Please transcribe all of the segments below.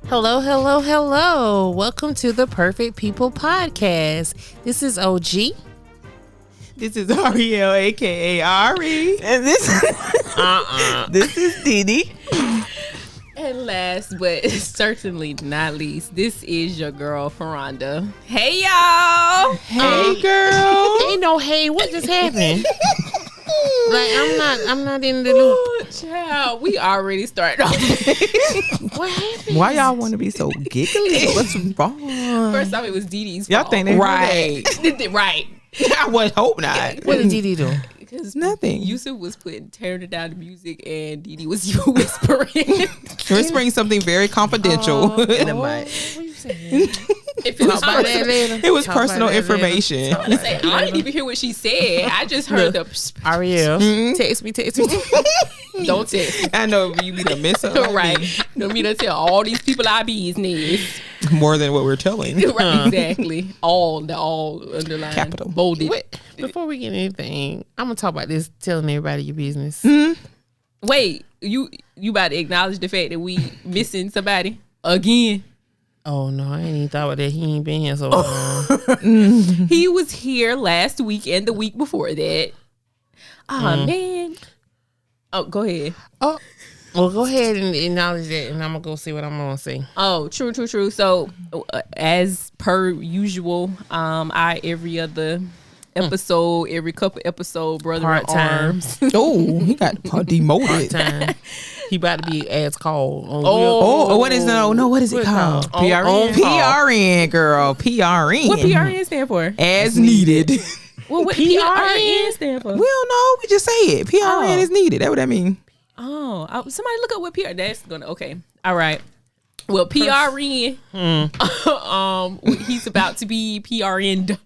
Hello, hello, hello. Welcome to the Perfect People Podcast. This is OG. This is Ariel, aka Auri. And this this is Dee Dee. And last but certainly not least, this is your girl Fraronda. Hey y'all! Hey girl. Ain't no hey, what just happened? Like I'm not in the loop. Child, we already started off. What happened? Why y'all want to be so giggly? What's wrong? First off, it was Dee Dee's Y'all fault. think they Right. Right. I would hope not. What did Dee Dee do? Because Nothing. Yusuf was turning down the music and Dee Dee was whispering. Whispering something very confidential. What you saying? If it was Talk about that later. It was Talk about personal that later. information. I was saying, I didn't even hear what she said. I just heard the Ariel, text me. don't text. I know you be the miss up. Right. No me to tell all these people our business. More than what we're telling. Right, exactly. All underlined. Capital. Bolded. Wait, before we get anything, I'm gonna talk about this. Telling everybody your business. Wait, you about to acknowledge the fact that we missing somebody again? Oh no, I ain't even thought about that. He ain't been here so long. He was here last week and the week before that. Oh man. Oh, go ahead. Oh, well, go ahead and acknowledge that, and I'm gonna go see what I'm gonna say. Oh, true. So, as per usual, I every other episode, every couple episode, brother in Part-time. arms. Oh, he got demoted. Time. He about to be ass called. Oh, what is what is it called? PRN. PRN, girl. PRN. What PRN stand for? As needed. Well, what PRN PRN stand for? We don't know. We just say it. PRN Oh. is needed. That's what that mean. Oh, somebody look up what PRN. That's gonna okay. All right. Well, PRN. He's about to be PRN'd.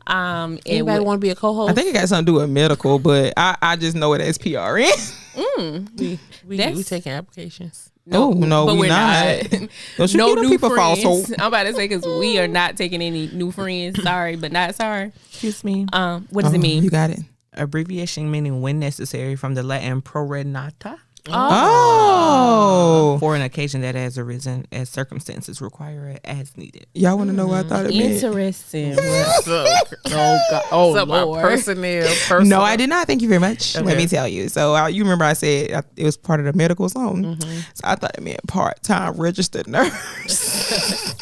And Anybody want to be a co-host? I think it got something to do with medical, but I just know it as PRN. we taking applications. No, but we we're not. Don't you no give them new people false friends. hope. I'm about to say because we are not taking any new friends. Sorry, but not sorry. Excuse me. What does it mean? You got it. Abbreviation meaning when necessary from the Latin pro renata. Oh. For an occasion that has arisen as circumstances require it as needed. Y'all want to know what I thought it meant? Interesting. Oh God. Oh Lord. Personnel. No, I did not. Thank you very much. Let Okay. me tell you. So you remember I said it was part of the medical zone. So I thought it meant part-time registered nurse.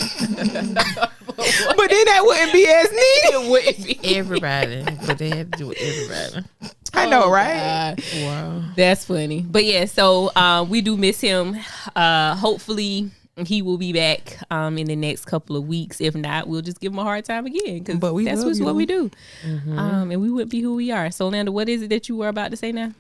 But then that wouldn't be as needed. It wouldn't be. Everybody, but they had to do it. Everybody. I know, right? God. Wow. That's funny. But yeah, so we do miss him. Hopefully he will be back in the next couple of weeks. If not, we'll just give him a hard time again because But we that's love just you. what we do. And we wouldn't be who we are. So, Landa, what is it that you were about to say now?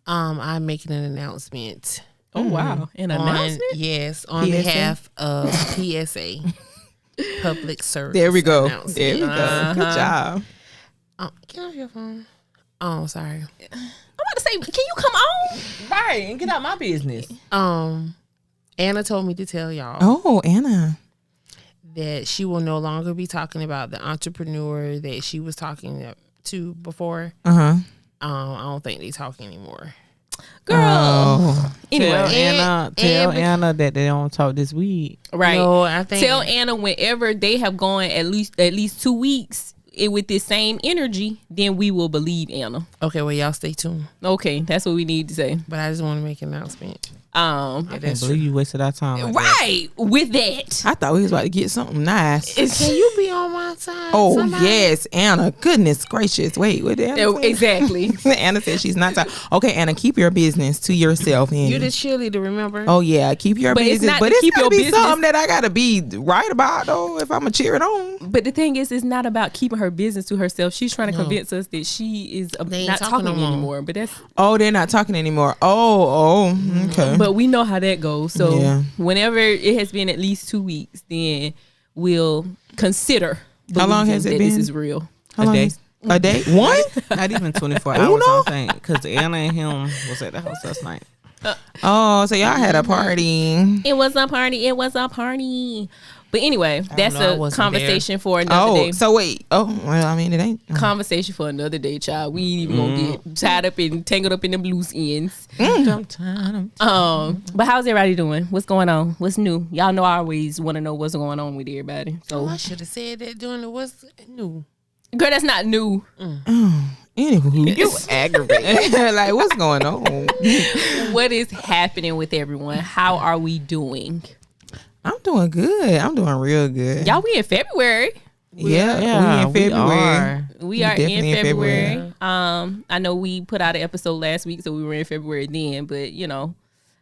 I'm making an announcement. Oh, wow. An announcement? Yes, on PSA? behalf of PSA, Public Service. There we go. Announcement. There we go. Good job. Get off your phone. Oh, sorry. I'm about to say, can you come on? Right, and get out my business. Anna told me to tell y'all Oh, Anna. that she will no longer be talking about the entrepreneur that she was talking to before. Uh-huh. I don't think they talk anymore. Girl. Oh. Anyway. Tell Anna that they don't talk this week. Right. No, I think Tell Anna whenever they have gone at least 2 weeks with this same energy, then we will believe Anna. Okay, well, y'all stay tuned. Okay, that's what we need to say. But I just want to make an announcement. I can't believe you wasted our time. Like that. Right. With that. I thought we was about to get something nice. Can you be on my side? Oh, somebody? yes, Anna. Goodness gracious. Wait, what did Anna say? Exactly. Anna said she's not talking. Okay, Anna, keep your business to yourself. And You the cheerleader, remember? oh, yeah, keep your But it's business. not But to it's keep got to your be business. something that I got to be right about, though, if I'm going to cheer it on. But the thing is, it's not about keeping her business to herself. She's trying to convince us that she is They ain't not talking talking no more. anymore. But that's Oh, they're not talking anymore. Oh, okay. but we know how that goes. So Yeah. whenever it has been at least 2 weeks, then we'll consider. How long has believing it that been? This is real. How long day. is- A day? One? Not even 24 hours, I don't think. Because Anna and him was at the house last night. Oh, so y'all had a party. It was a party. But anyway, that's know, I a wasn't conversation for another day. So wait. Oh, well, I mean, it ain't. Conversation for another day, child. We ain't even gonna get tied up and tangled up in them loose ends. But how's everybody doing? What's going on? What's new? Y'all know I always want to know what's going on with everybody. So I should have said that during the what's new. Girl, that's not new. Anywho, You aggravated. like, what's going on? What is happening with everyone? How are we doing? I'm doing good. I'm doing real good. Y'all, we in February. Yeah, we in February. We are in definitely in February. February. I know we put out an episode last week, so we were in February then. But you know,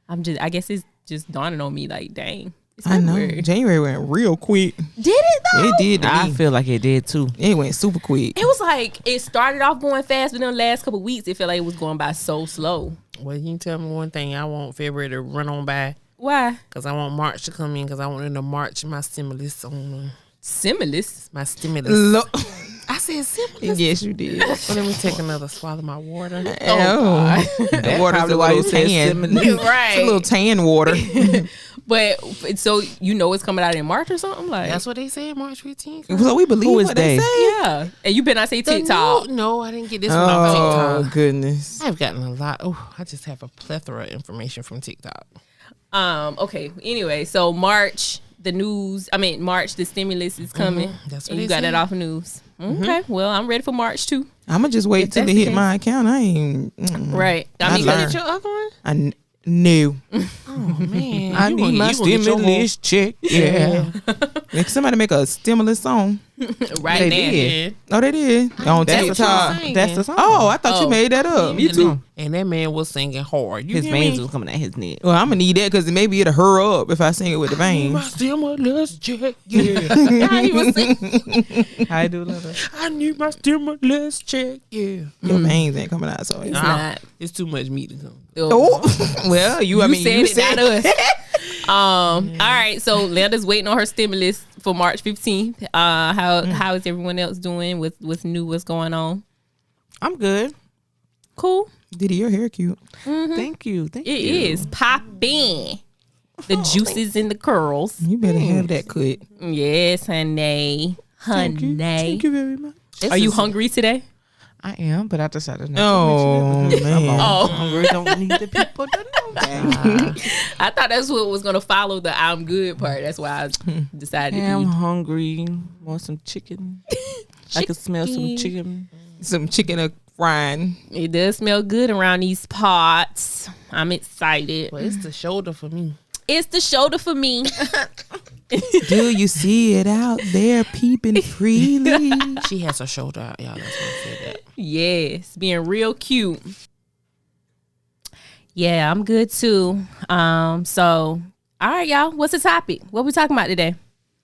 I guess it's just dawning on me like, dang, it's I know. February. January went real quick. Did it though? It did. To I me. feel like it did too. It went super quick. It was like it started off going fast, but then the last couple of weeks, it felt like it was going by so slow. Well, you can tell me one thing. I want February to run on by Why? because I want March to come in because I want them to march my stimulus on Stimulus. my stimulus. Look. I said stimulus. Yes, you did. Well, let me take another swallow of my water. Oh, the water's a why you little said tan. similar. It's a little tan water. But so you know it's coming out in March or something like. That's what they said, March 15th. So we believe Who is what they they? say. Yeah, and you better not say TikTok. No, I didn't get this one off Oh TikTok. goodness. I've gotten a lot. Oh, I just have a plethora of information from TikTok. Okay. Anyway, so March, March, the stimulus is coming. That's what and they you got said. that off news. Okay. Well, I'm ready for March too. I'ma just wait till that's it the hit case. my account. I ain't. Right. I I mean, learned. Your other one? No. Oh man, I need my stimulus check. Yeah. If somebody make a stimulus song. right They now. did. Oh, they did. On That's TikTok. That's the song. Oh, I thought Oh. you made that up. Me too. And that man was singing hard. You His hear veins me? was coming at his neck. Well, I'm gonna need that because maybe it'll hurry up if I sing it with the My veins. stimulus check. Yeah. How he was singing. I do love that. I need my stimulus check. Yeah. Your veins ain't coming out, so It's yeah. not. It's too much meat to come. Oh, well, you said it, not us. All right, so Leonda's waiting on her stimulus for March 15th. How is everyone else doing? What's new? What's going on? I'm good. Cool. Diddy, your hair cute. Thank you. Thank It you. is popping. The juices and the curls. You better have that cut. Yes, honey. Thank you very much. Are you hungry today? I am, but I decided not Oh to mention it. man. Oh, Hungry don't need the people to know that. I thought that's what was gonna follow the I'm good part. That's why I decided I'm to hungry. Want some chicken? I can smell some chicken. Some chicken frying. be. It does smell good around these pots. I'm excited. But it's the shoulder for me. It's the shoulder for me. Do you see it out there peeping freely? She has her shoulder out, y'all. That's why I said that. Yes, being real cute. Yeah, I'm good too. So all right, y'all. What's the topic? What we talking about today?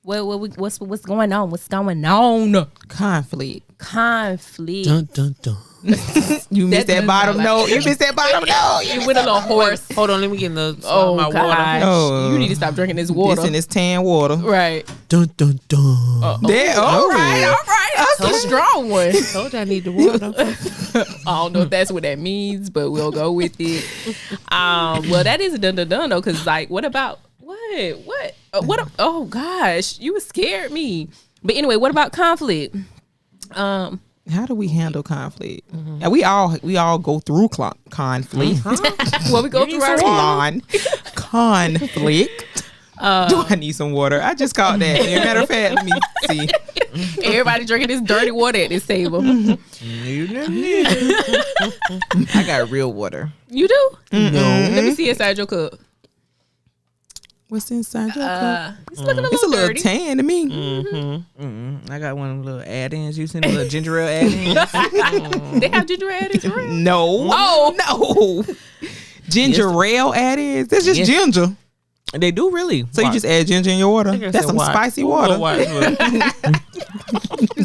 What's going on? What's going on? Conflict. Conflict. Dun dun dun. You missed that doesn't bottom sound note. You missed that bottom note. It went a little hoarse. Hold on, let me get the Oh my gosh, water. Oh. you need to stop drinking this water. This in this tan water. Right. Dun dun dun. There. All right. That's a strong one. Told you I need the water. I don't know if that's what that means, but we'll go with it. Well, that is a dun dun dun though, because like, what about what? Oh gosh, you scared me. But anyway, what about conflict? How do we handle conflict? Yeah, we all go through conflict. Well, we go through our Conflict. Do I need some water? I just caught that. As a matter of fact, let me see. everybody drinking this dirty water at this table. I got real water. You do? No. Let me see inside your cup. What's inside your cup? It's looking a It's a little little dirty. tan to me. I got one of them little add-ins. You seen the little ginger ale add-ins? They have ginger ale in it. No. Oh. No. Ginger ale add-ins. That's just Yes. ginger. They do really. So you just add ginger in your water. That's some spicy water.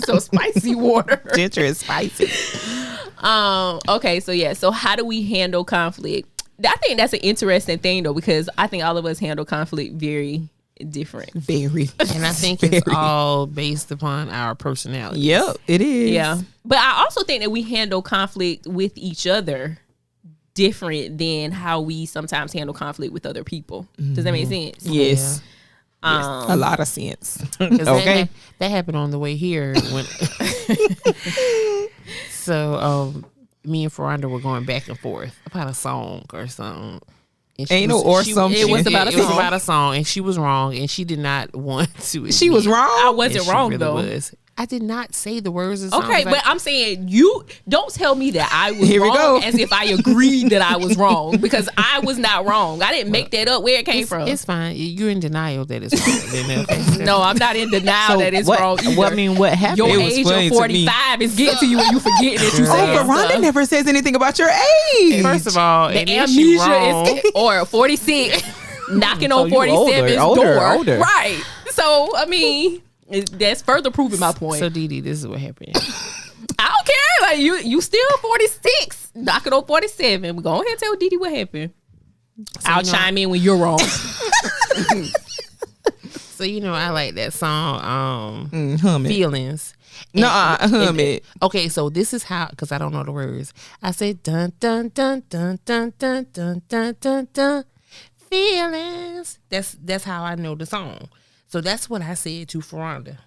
So spicy water. Ginger is spicy. Okay, so yeah. So how do we handle conflict? I think that's an interesting thing though, because I think all of us handle conflict very different. Very. And I think it's all based upon our personality. Yep, it is. Yeah. But I also think that we handle conflict with each other different than how we sometimes handle conflict with other people. Does that make sense? Yes. A lot of sense. Okay, that happened on the way here. So me and Fraronda were going back and forth about a song or something. Ain't no or something. It was about a song, and she was wrong, and she did not want to. She was wrong. I wasn't wrong really though. Was. I did not say the words of the song. Okay, but I'm saying you don't tell me that I was Here we wrong go. as if I agreed that I was wrong, because I was not wrong. I didn't make that up. Where it came from? It's fine. You're in denial that it's wrong. Okay? No, I'm not in denial that it's wrong either. What happened? Your It was age funny of to me. 45 is getting to you and you forget that you said Fraronda stuff. never says anything about your age. First of all, The and then she wrong. amnesia is or 46 knocking on you 47's older, door. older. Right. So, I mean, that's further proving my point. So Dee Dee, this is what happened. I don't care. Like you still 46, knocking on 47. Go ahead and tell Dee Dee what happened. I'll chime in when you're wrong. So I like that song, Hum it. Feelings. No, hum it. Okay, so this is how, because I don't know the words. I said dun dun dun dun dun dun dun dun dun dun. Feelings. That's how I know the song. So that's what I said to Fraronda.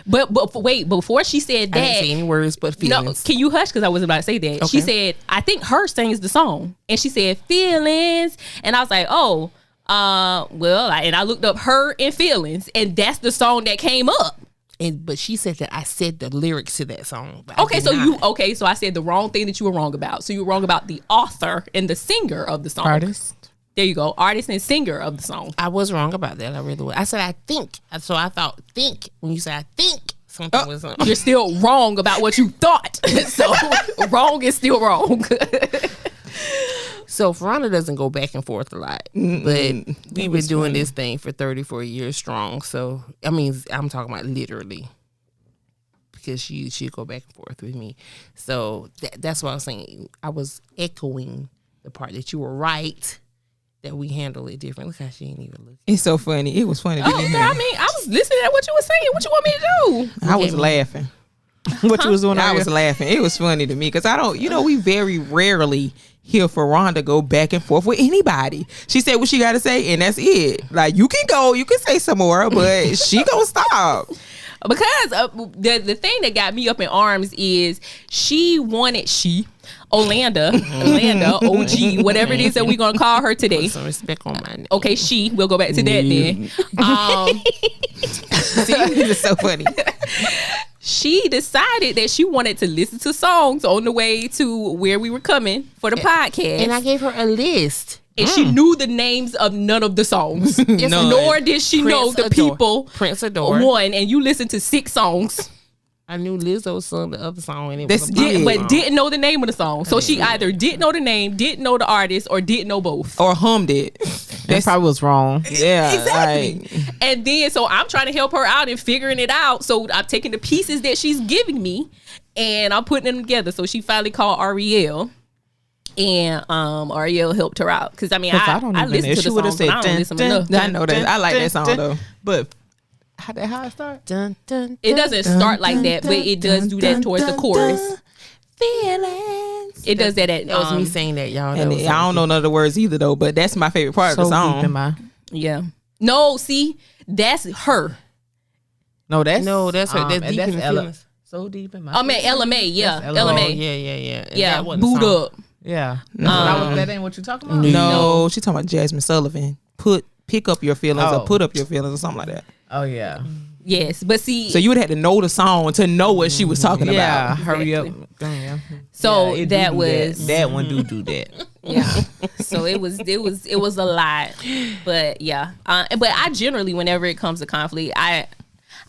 But wait, before she said that, I didn't say any words but feelings. no, can you hush? Because I was about to say that. She Okay. said, I think her sings the song. And she said, feelings. And I was like, oh, and I looked up her and feelings. And that's the song that came up. But she said that I said the lyrics to that song. But I Okay, did so not. so I said the wrong thing that you were wrong about. So you were wrong about the author and the singer of the song. Artist. There you go. Artist and singer of the song. I was wrong about that. I really was. I said I think. So I thought think. When you say I think something was You're still wrong about what you thought. So wrong is still wrong. So Fraronda doesn't go back and forth a lot, but we've been doing this thing for 34 years strong. So I mean, I'm talking about literally, because she'd go back and forth with me. So that's what I was saying. I was echoing the part that you were right, that we handle it different. Look how she ain't even looking. It's so funny. It was funny to Oh, me. girl, I mean, I was listening to what you were saying. What you want me to do? I was laughing. What you was doing? I was laughing. It was funny to me because I don't, we very rarely hear Fraronda go back and forth with anybody. She said what she got to say, and that's it. Like, you can go, you can say some more, but she gonna stop. Because the thing that got me up in arms is Orlanda, OG, whatever it is that we're gonna call her today. Put some respect on my name. Okay, we'll go back to that then. See, it's so funny. She decided that she wanted to listen to songs on the way to where we were coming for the podcast. And I gave her a list. And she knew the names of none of the songs. None. Nor did she know the people. Prince Adore. One, and you listened to 6 songs. I knew Lizzo sung the other song, and it That's was a it. But didn't know the name of the song. So she either didn't know the name, didn't know the artist, or didn't know both. Or hummed it. That probably was wrong. Yeah. Exactly. Like, And then, so I'm trying to help her out and figuring it out. So I'm taking the pieces that she's giving me and I'm putting them together. So she finally called Ariel. And Ariel helped her out. Because, I mean, I don't even listen know. to She the would've song, said but I don't listen enough. I know that. I like that song, though. But how it start? dun, dun, It doesn't start like that, but it does do that towards the chorus. Feelings. It does that at That was me saying that, y'all. and I don't know none of the words either, though, but that's my favorite part of the So song. deep in my. Yeah. No, see, that's her. No, that's that's her. That's deep in the Ella. feelings. So deep in my. I mean, LMA, yeah. That's Oh, LMA. yeah. And Yeah, that wasn't boot the song. up. Yeah. That ain't what you talking about. No, she talking about Jasmine Sullivan. Pick up your feelings or Oh. put up your feelings or something like that. Oh yeah. Yes, but see, So you would have to know the song to know what she was talking Yeah. about. Hurry up. Exactly. Yeah. so Yeah, it that do was that one do that. yeah. So it was a lot, but yeah. But I generally, whenever it comes to conflict, I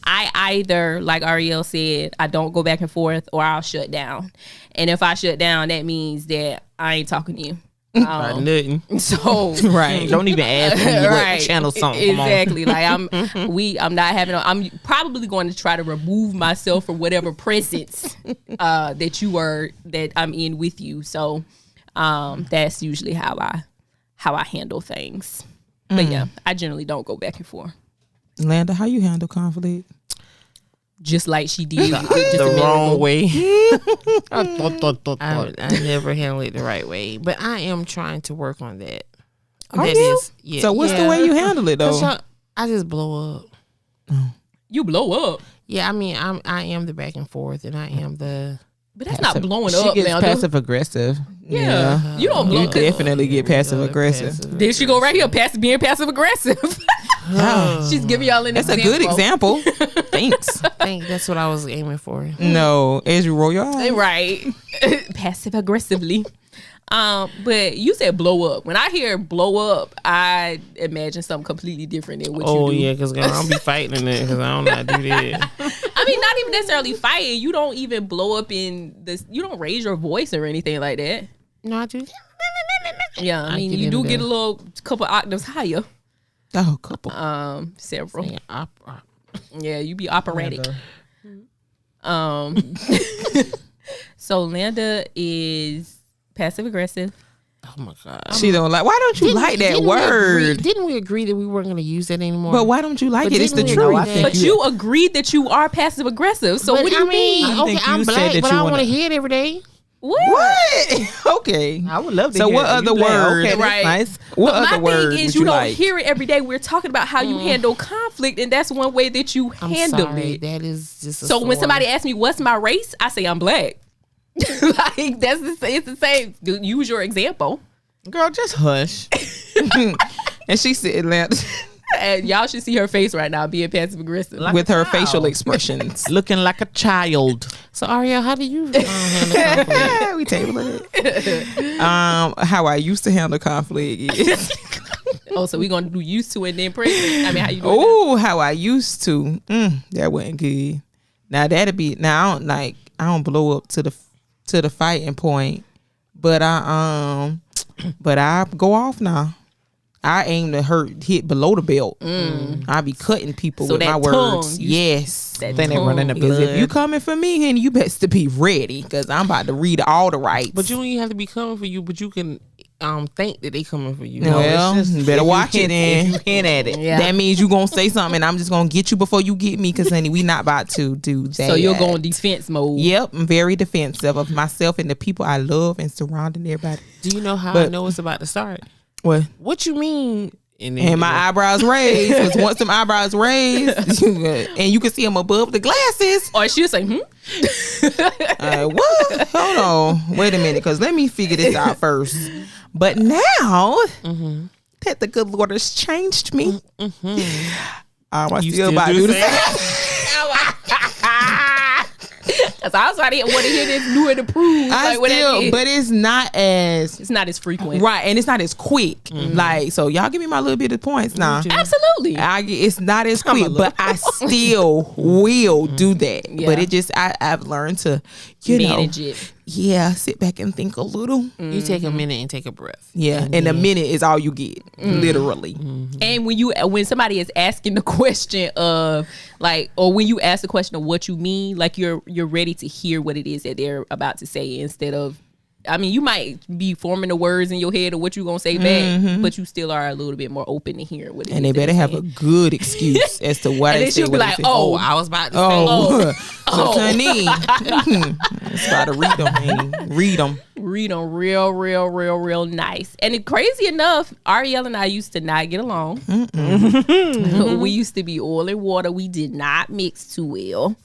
either, like Ariel said, I don't go back and forth, or I'll shut down. And if I shut down, that means that I ain't talking to you. Nothing. So Right. Don't even ask me right. what channel something. Come on. Exactly. Like I'm not having. I'm probably going to try to remove myself from whatever presence that I'm in with you. So that's usually how I handle things. But yeah, I generally don't go back and forth. Landa, how you handle conflict? Just like she did The wrong way. I never handle it the right way, but I am trying to work on that. Are That you? is- yeah. So what's the Yeah. way you handle it, 'Cause though? y'all- I just blow up. You blow up. Yeah, I mean, I am the back and forth, and I am the. But that's not blowing She up gets now. passive aggressive. Yeah. You don't blow You up. definitely get passive aggressive. There she go right here, being passive aggressive. She's giving y'all an That's example. a good example. Thanks. I think that's what I was aiming for. No, as you roll your eyes. Right. Passive aggressively. But you said blow up. When I hear blow up, I imagine something completely different than what you do. Oh yeah, because I don't be fighting in it because I don't know how to do that. I mean, not even necessarily fighting. You don't even blow up in this. You don't raise your voice or anything like that. No, I do. Yeah, I mean, get you do into get that. a little couple octaves higher. Oh, couple. Several. Singing opera. Yeah, you be operatic. So Landa is passive aggressive. Oh my god. She don't like. Why don't you like that word? Didn't we agree that we weren't going to use that anymore? But why don't you like But it? It's the didn't we truth. agree I that- think But you agreed that you are passive aggressive. So But what do you mean? I Okay, think I'm you said black, that but you I don't want wanna- to hear it every day. What? Okay. I would love to So hear what it. other You glad? word? Okay, that's Right. nice. What But other my word thing is would you you don't like? hear it every day. We're talking about how you handle conflict, and that's one way that you I'm handle sorry. it. That is just a So when story. somebody asks me what's my race, I say I'm black. Like it's the same. Use your example. Girl, just hush. And she said, And y'all should see her face right now being passive aggressive. Like with a her child. facial expressions. Looking like a child. So Ariel, how do you handle conflict? We tabling it. How I used to handle conflict is. Oh, so we gonna do used to and then present. I mean, how you doing? Oh, how I used to. That wasn't good. Now that'd be. Now I don't blow up to the fighting point, but I go off now. I aim to hit below the belt. I be cutting people So with that my tongue, words. you- Yes. That Then they run in the Because blood. if you coming for me, honey, you best to be ready. Because I'm about to read all the rights. But you don't even have to be coming for you, but you can think that they coming for you. Well, it's just- better if you watch it hint- then. If you hint at it. Yeah. That means you gonna say something and I'm just gonna get you before you get me. Because honey, we not about to do that. So you're going defense mode. Yep, I'm very defensive of myself and the people I love and surrounding everybody. Do you know how I But- know it's about to start? What? What you mean? And my eyebrows raised. Because once them eyebrows raised, and you can see them above the glasses. Or she'll say, What? Hold on. Wait a minute. Because let me figure this out first. But now that the good Lord has changed me, I You still still about to do do the the same. Because I was already want to hear this new and approved. I Like, what that still, is. but it's not as It's not as frequent. right, and it's not as quick. Like, so y'all give me my little bit of points now. Absolutely. It's not as quick, but I still will do that. Yeah. But it just I've learned to, Manage it. yeah, sit back and think a little. You take a minute and take a breath. Yeah, and a minute is all you get, literally. And when somebody is asking the question of like, or when you ask the question of what you mean, like you're ready to hear what it is that they're about to say instead of, I mean, you might be forming the words in your head of what you're gonna say back, but you still are a little bit more open to hear what it And is they that better they're have a saying. good excuse as to why And they then say she'll what be they like, say. Oh, I was about to say. Oh, Oh. so honey, it's about to read them, honey. Read them. Read them real nice. And crazy enough, Ariel and I used to not get along. We used to be oil and water. We did not mix too well.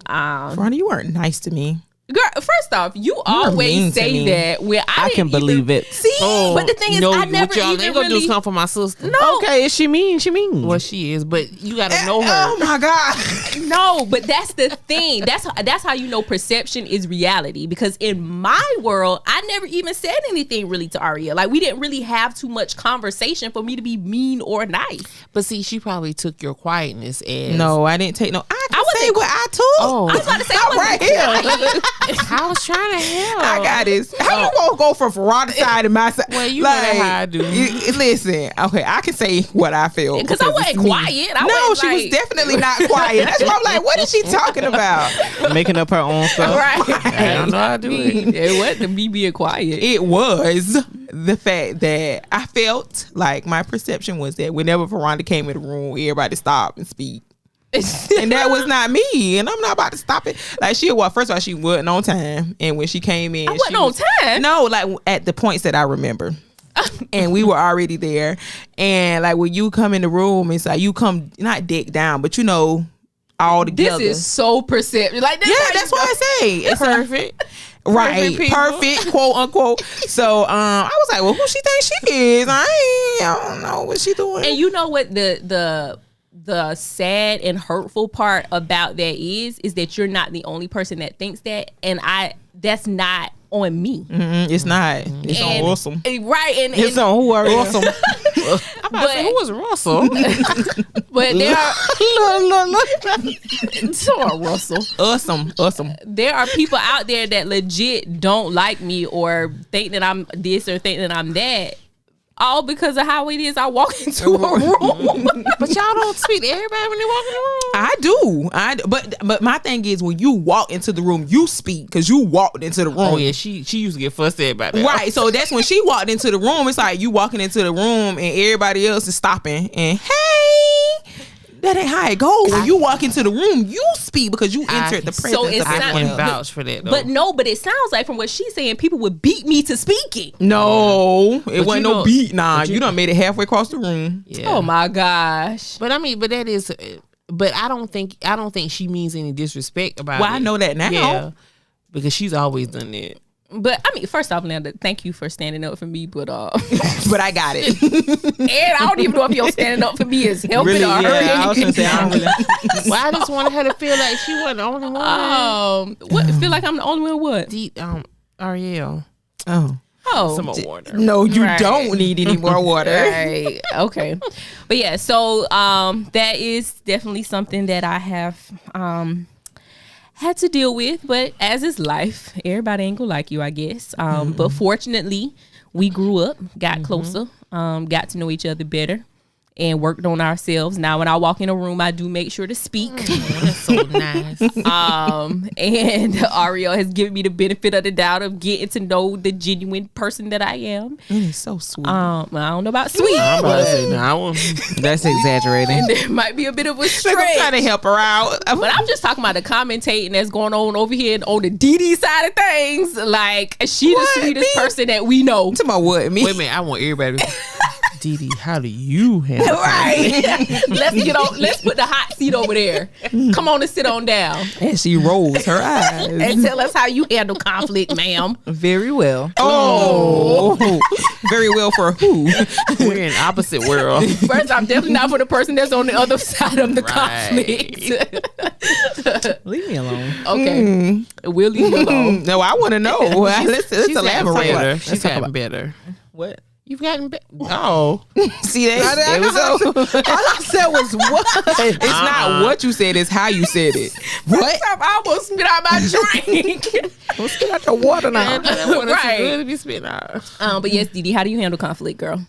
Fraronda, you weren't nice to me. Girl, first off, you mean always to say me. that where I can believe it. See, but the thing is, I never what y'all even ain't gonna do really is come for my sister. no, Okay, is she mean? She mean. Well, she is, but you gotta know her. Oh my God. no. But that's the thing. That's how you know perception is reality. Because in my world, I never even said anything really to Ariel. Like we didn't really have too much conversation for me to be mean or nice. But see, she probably took your quietness as No, I didn't take no. I can wasn't- say what I took. Oh. I was about to say, I'm right here. I was trying to help. I got this. How you gonna go from Fraronda's side to my side? Well, you know that how I do. Listen, okay, I can say what I feel Because I wasn't it's me. quiet. I No, wasn't she was like- definitely not quiet. That's why I'm like, what is she talking about? Making up her own stuff. Right. I don't know how to do it. It wasn't me being quiet. It was the fact that I felt like my perception was that whenever Fraronda came in the room, everybody stopped and speak. And that was not me, and I'm not about to stop it. Like first of all, she wasn't on time, and when she came in, I wasn't she on time? No, like at the points that I remember. and we were already there. And like when you come in the room, it's like you come not decked down, but all together. This is so perceptive. Like this, yeah, that's what I say. It's Perfect. Right, perfect, quote unquote. So I was like, well, who she thinks she is? I don't know what she doing. And you know what the sad and hurtful part about that is that you're not the only person that thinks that, and that's not on me. It's not. It's on Awesome. Right, and it's on who are Awesome. I'm about to say, who was Russell? But there are so Russell. Awesome. There are people out there that legit don't like me or think that I'm this or think that I'm that. All because of how it is I walk into a room. But y'all don't speak to everybody when they walk in the room. I do. But my thing is when you walk into the room, you speak because you walked into the room. Oh yeah, she used to get fussed at about that. Right. So that's when she walked into the room. It's like you walking into the room and everybody else is stopping and hey. That ain't how it goes. When you walk into the room, you speak because you entered the presence. So it's of I not- can vouch for that though. But it sounds like from what she's saying, people would beat me to speaking. No, it wasn't no know- beat. Nah, but you done made it halfway across the room. yeah. Oh my gosh. But I mean, but that is, but I don't think she means any disrespect about Well, it. I know that now. Yeah, because she's always done that. But I mean, first off, Nanda, thank you for standing up for me. But But I got it. and I don't even know if your standing up for me is helping Really? or Yeah, hurting. I was gonna say I don't really. Well, I just wanted her to feel like she wasn't the only one. What feel like I'm the only one? What? Ariel, Oh. Oh, some more water. No, you Right. don't need any more water. right. Okay. But yeah, so that is definitely something that I have had to deal with. But as is life, everybody ain't gonna like you, I guess. But fortunately, we grew up, got closer, got to know each other better, and worked on ourselves. Now, when I walk in a room, I do make sure to speak. That's so nice. And Ariel has given me the benefit of the doubt of getting to know the genuine person that I am. And it's so sweet. I don't know about sweet. I'm about to say no. That's exaggerating. There might be a bit of a I'm stretch. trying to help her out. But I'm just talking about the commentating that's going on over here on the Dee Dee side of things. Like, she What? the sweetest Me? person that we know. Talking about what? Me? Wait a minute, I want everybody. Dee Dee, how do you handle Right. Let's put the hot seat over there. Come on and sit on down And she rolls her eyes. and tell us how you handle conflict, ma'am. Very well. Oh, very well for who? We're in opposite world. First, I'm definitely not for the person that's on the other side of the Right. conflict. Leave me alone. Okay. We'll leave you alone. No, I want to know. Let's She's gotten elaborate. better. She's gotten better. What? You've gotten better. Oh, See that? There we go. All I said was what? It's not what you said; it's how you said it. What? I almost spit out my drink. Let's get out the water now. man, that water Right. too good to be spit out. But yes, Dee Dee, how do you handle conflict, girl?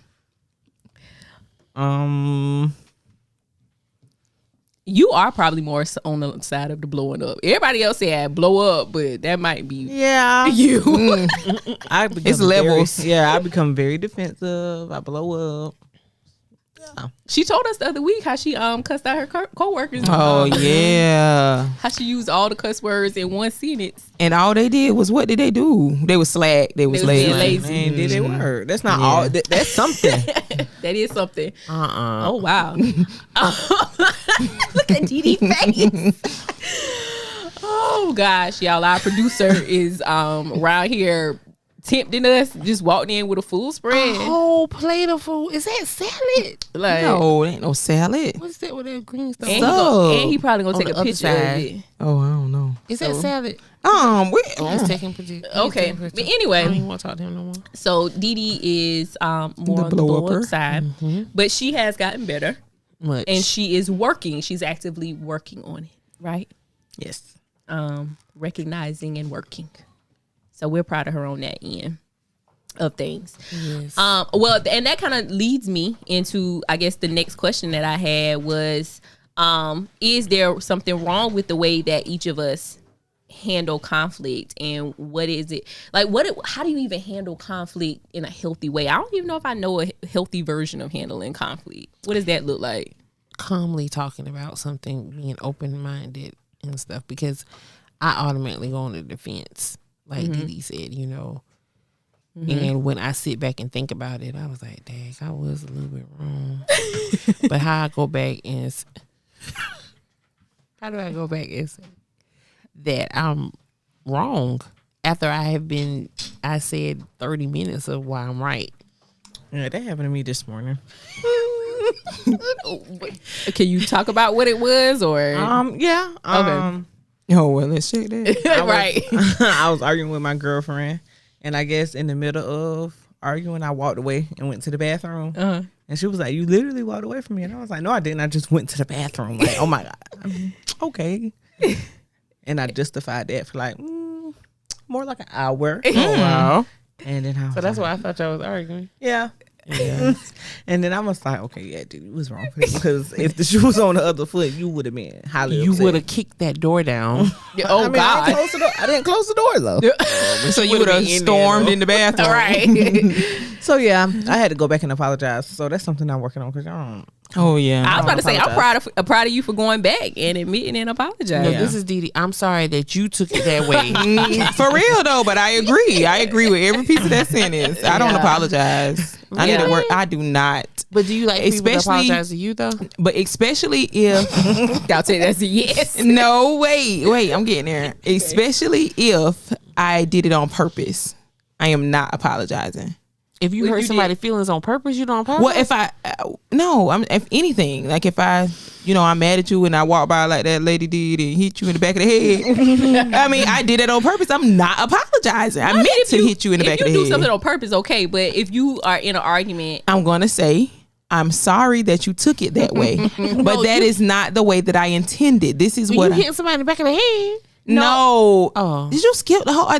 You are probably more on the side of the blowing up. Everybody else said blow up, but that might be Yeah. you. I become It's levels. I become very defensive. I blow up. She told us the other week how she cussed out her co-workers. Oh yeah. How she used all the cuss words in one sentence. And all they did was what did they do? They was slack. They was was being lazy. lazy. Man, did it work? That's not all. That's something. That is something. Uh-uh. Oh wow. Look at Dee Dee face. Oh gosh, y'all. Our producer is around here tempting us, just walking in with a full spread. whole plate of food. Is that salad? Like, No, it ain't no salad. What's that with that green stuff? and he probably gonna On take the a other picture of side. it. Oh, I don't know. Is that salad? We, He's taking pictures. Okay, but anyway. I don't even want to talk to him no more. So Dee Dee is more on the blow up side, but she has gotten better, Much. and she is working. She's actively working on it, right? Yes. Recognizing and working. So we're proud of her on that end of things. Yes. Well, and that kind of leads me into, I guess, the next question that I had was, is there something wrong with the way that each of us handle conflict, and what is it like? How do you even handle conflict in a healthy way? I don't even know if I know a healthy version of handling conflict. What does that look like? Calmly talking about something, being open-minded and stuff, because I automatically go on the defense. Like Dee Dee said, And when I sit back and think about it, I was like, dang, I was a little bit wrong. But how I go back and how do I go back and say that I'm wrong after I said 30 minutes of why I'm right? Yeah, that happened to me this morning. Can you talk about what it was or? Yeah. Okay. Oh, well, let's check that. Right. I was arguing with my girlfriend, and I guess in the middle of arguing, I walked away and went to the bathroom. Uh-huh. And she was like, "You literally walked away from me," and I was like, "No, I didn't. I just went to the bathroom." Like, oh my god, okay. And I justified that for like more like an hour. Oh, wow. And then I was So that's like, why I thought y'all was arguing. yeah. And then I was like, okay, yeah, dude, you was wrong for that, because if the shoe was on the other foot, you would have been highly You upset. would have kicked that door down. Oh I mean, God. I didn't close the door though. So you would have stormed in the bathroom. Right. So yeah, I had to go back and apologize. So that's something I'm working on, because y'all don't. Oh, yeah. I was about to say, I'm apologize. proud of you for going back and admitting and apologizing. No, Yeah. this is Dee Dee. I'm sorry that you took it that way. For real, though, but I agree. I agree with every piece of that sentence. I don't Yeah. apologize. I need to work. I do not. But do you like people to Especially- apologize to you though? But especially if... I'll tell you that's a yes. No, wait. I'm getting there. Especially if I did it on purpose. I am not apologizing. If you Well, hurt you somebody's feelings on purpose, you don't apologize. Well, if I... if anything. Like if I... I'm mad at you and I walk by like that lady did and hit you in the back of the head. I mean, I did it on purpose. I'm not apologizing. I meant to hit you in the back of the If you do head. something on purpose, okay. But if you are in an argument, I'm going to say, I'm sorry that you took it that way. But that is not the way that I intended. This is when what you hit somebody in the back of the head. No. Oh. Did you skip the whole... I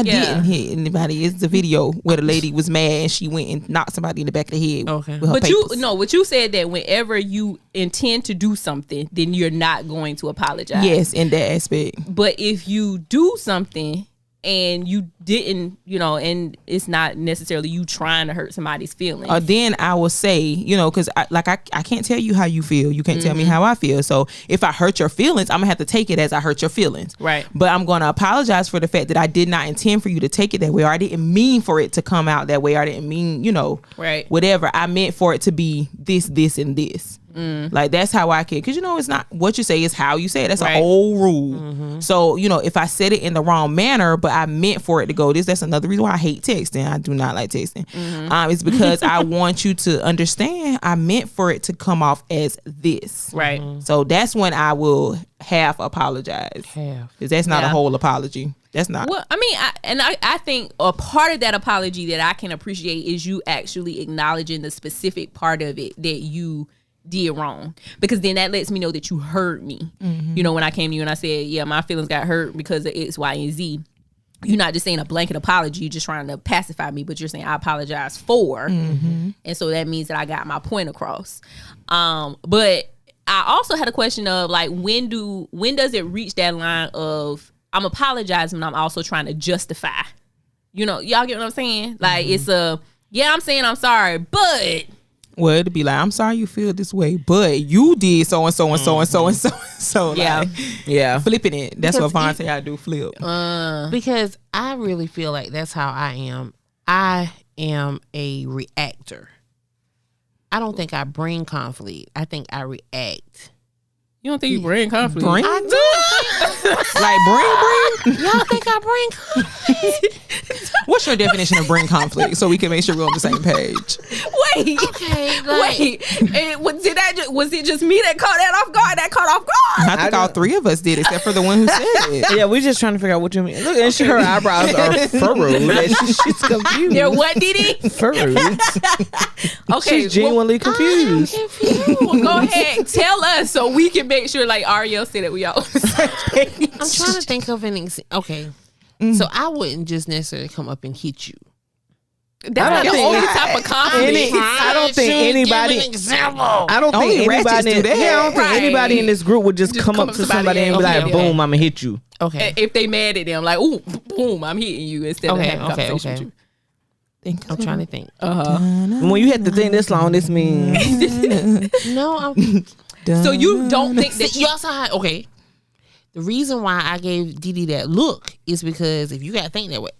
Yeah. didn't hit anybody. It's the video where the lady was mad and she went and knocked somebody in the back of the head. Okay. With her but papers. but you said that whenever you intend to do something, then you're not going to apologize. Yes, in that aspect. But if you do something and you didn't, and it's not necessarily you trying to hurt somebody's feelings. Then I will say, because I can't tell you how you feel. You can't tell me how I feel. So if I hurt your feelings, I'm going to have to take it as I hurt your feelings. Right. But I'm going to apologize for the fact that I did not intend for you to take it that way, or I didn't mean for it to come out that way, or I didn't mean, Right. whatever. I meant for it to be this, and this. Like that's how I can, because it's not what you say, it's how you say it. That's Right. an old rule. So if I said it in the wrong manner, but I meant for it to go this, that's another reason why I hate texting. I do not like texting. It's because I want you to understand I meant for it to come off as this. Right. So that's when I will half apologize, Half. because that's not a Yeah. whole apology. That's not. Well, I mean, I think a part of that apology that I can appreciate is you actually acknowledging the specific part of it that you did wrong, because then that lets me know that you heard me. When I came to you and I said, yeah, my feelings got hurt because of X, Y, and Z. You're not just saying a blanket apology, you're just trying to pacify me, but you're saying I apologize for. And so that means that I got my point across. But I also had a question of like, when does it reach that line of I'm apologizing, but I'm also trying to justify? Y'all get what I'm saying? Like it's I'm saying I'm sorry, but Well, it'd be like, I'm sorry you feel this way, but you did so and so and so and so and so. So Yeah. like, Yeah. flipping it. That's Because what Vaughn say I do, flip. Because I really feel like that's how I am. I am a reactor. I don't think I bring conflict. I think I react. you don't think you bring conflict? Bring? I do. Like bring? Y'all think I bring conflict? What's your definition of bring conflict so we can make sure we're on the same page? Wait. Okay, like, Wait, and was it just me that caught that off guard? That caught off guard? I think all three of us did, except for the one who said it. Yeah, we're just trying to figure out what you mean. Look, and her eyebrows are furrowed. And she's confused. They're what, Dee Dee? Furrowed. Okay, She's genuinely confused. well, go ahead, tell us so we can make sure, like Ariel said, that we all on the same page. I'm trying to think of an example. Okay. So I wouldn't just necessarily come up and hit you. That's not the only type of conflict. I don't think anybody. Example. I don't Only think ratchets anybody. do that. Yeah, I don't think Right. anybody in this group would just Just come up to somebody and be like, okay, "Boom, I'ma hit you." Okay. If they mad at them, like, ooh, boom, I'm hitting you instead of Okay, having a okay, conversation okay. with you. I'm trying to think. When you have to think this long, this means No, I'm. So you don't think that You also had, okay. The reason why I gave Dee Dee that look is because if you got to think that way,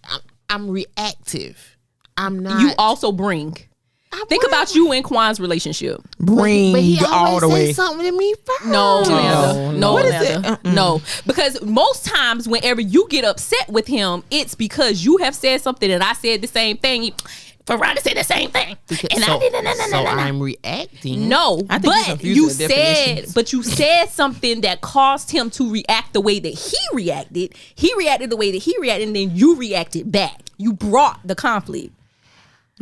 I'm reactive. I'm not. You also bring. Think about you and Quan's relationship. Bring but he all the way. say something to me first. No, Amanda. No, What is Amanda. No. Because most times whenever you get upset with him, it's because you have said something and I said the same thing. Fraronda said the same thing. And I did I'm reacting. No, I think you're but confusing you the said, definitions. but you said something that caused him to react the way that he reacted. He reacted the way that he reacted, and then you reacted back. You brought the conflict.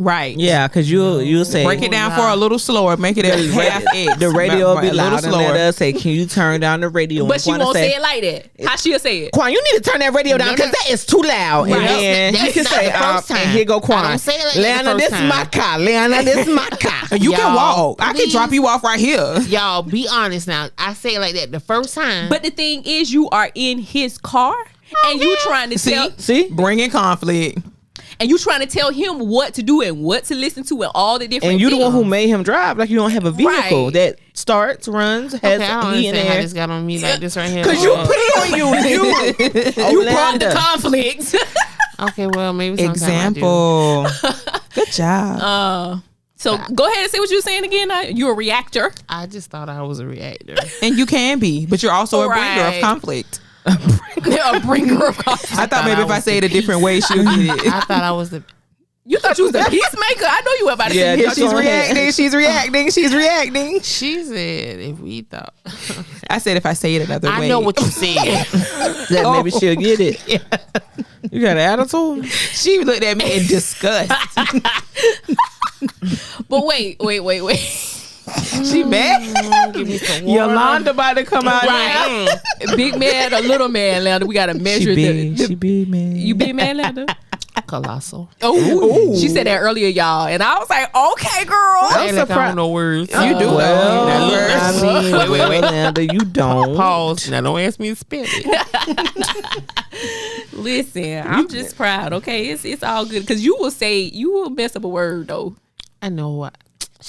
Right. Yeah, because you'll say Break it down for a little slower. Make it at half X. the radio will be a little loud, and slower. let us say, "Can you turn down the radio?" But And she Quan won't say say it like that. How she'll say it? Quan, you need to turn that radio down because that is too loud. Right. And then That's he can not say, the first and time. here go Quan. I don't say it like that the Leanna, first this time. my car. Leanna, this my car. You can Y'all, walk. I can please. drop you off right here. Y'all, be honest now. I say it like that the first time. But the thing is, you are in his car, and you trying to tell, See? Bringing conflict. and you trying to tell him what to do and what to listen to and all the different. And you the one things. who made him drive. Like you don't have a vehicle Right. that starts, runs, has okay, I don't heat in understand how there. this got on me like this right here. Because you put it on you. You brought the Olanda. conflict. Okay, well maybe sometime Example. Good job. So go ahead and say what you were saying again. You're a reactor. I just thought I was a reactor. And you can be, but you're also a bringer of Right. conflict. A bringer of conflict. I thought maybe if I say it a different way, she'll get it. I thought I was the. You thought you was the peacemaker. I know you were about to Yeah, say just She's go ahead. reacting. She's reacting. She's reacting. She said if we thought. I said if I say it another way. I know what you said. That maybe she'll get it. You got an attitude? She looked at me in disgust. But wait. She mad. Give me some water. Yolanda about to come out. Right. Big man or little man, Landa. We gotta measure She big, man. You big man, Landa? Colossal. Oh, she said that earlier, y'all, and I was like, okay, girl. I ain't like I surprised. don't know words. You do Well, know. I mean, Wait. Yolanda, you don't. Pause. Now don't ask me to spell it. Listen, I'm just proud. Okay, it's all good because you will mess up a word though. I know what.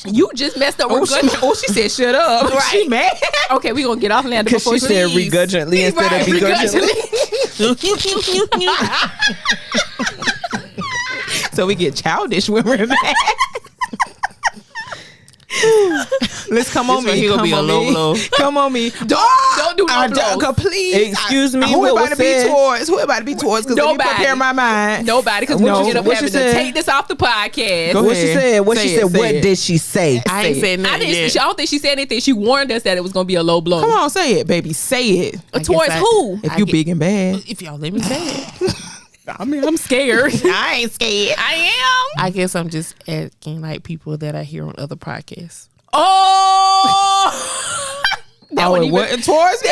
You just messed up. She said shut up. Right. She mad. Okay, we gonna get off Landa Because before she said please. regurgently instead Right, of begrudgingly. So we get childish when we're mad. Let's come on This me. one here gonna Come be a on low me. blow. Come on me. Don't do no blows. Please. Excuse me, Who what about was to be said? towards? Who about to be towards? Because let me Nobody. prepare my mind. Nobody, because No, we end up what she having to said? take this off the podcast. Go What she ahead. said? What Say she it, said? say What it. did she say? I ain't said I nothing yet. don't think she said anything. She warned us that it was gonna be a low blow. Come on, say it, baby. Say it. I guess Towards who? If I you get- big and bad. If y'all let me say it. I mean, I'm scared. I ain't scared. I am. I guess I'm just acting like people that I hear on other podcasts. Oh, that Oh, wasn't it even wasn't towards me.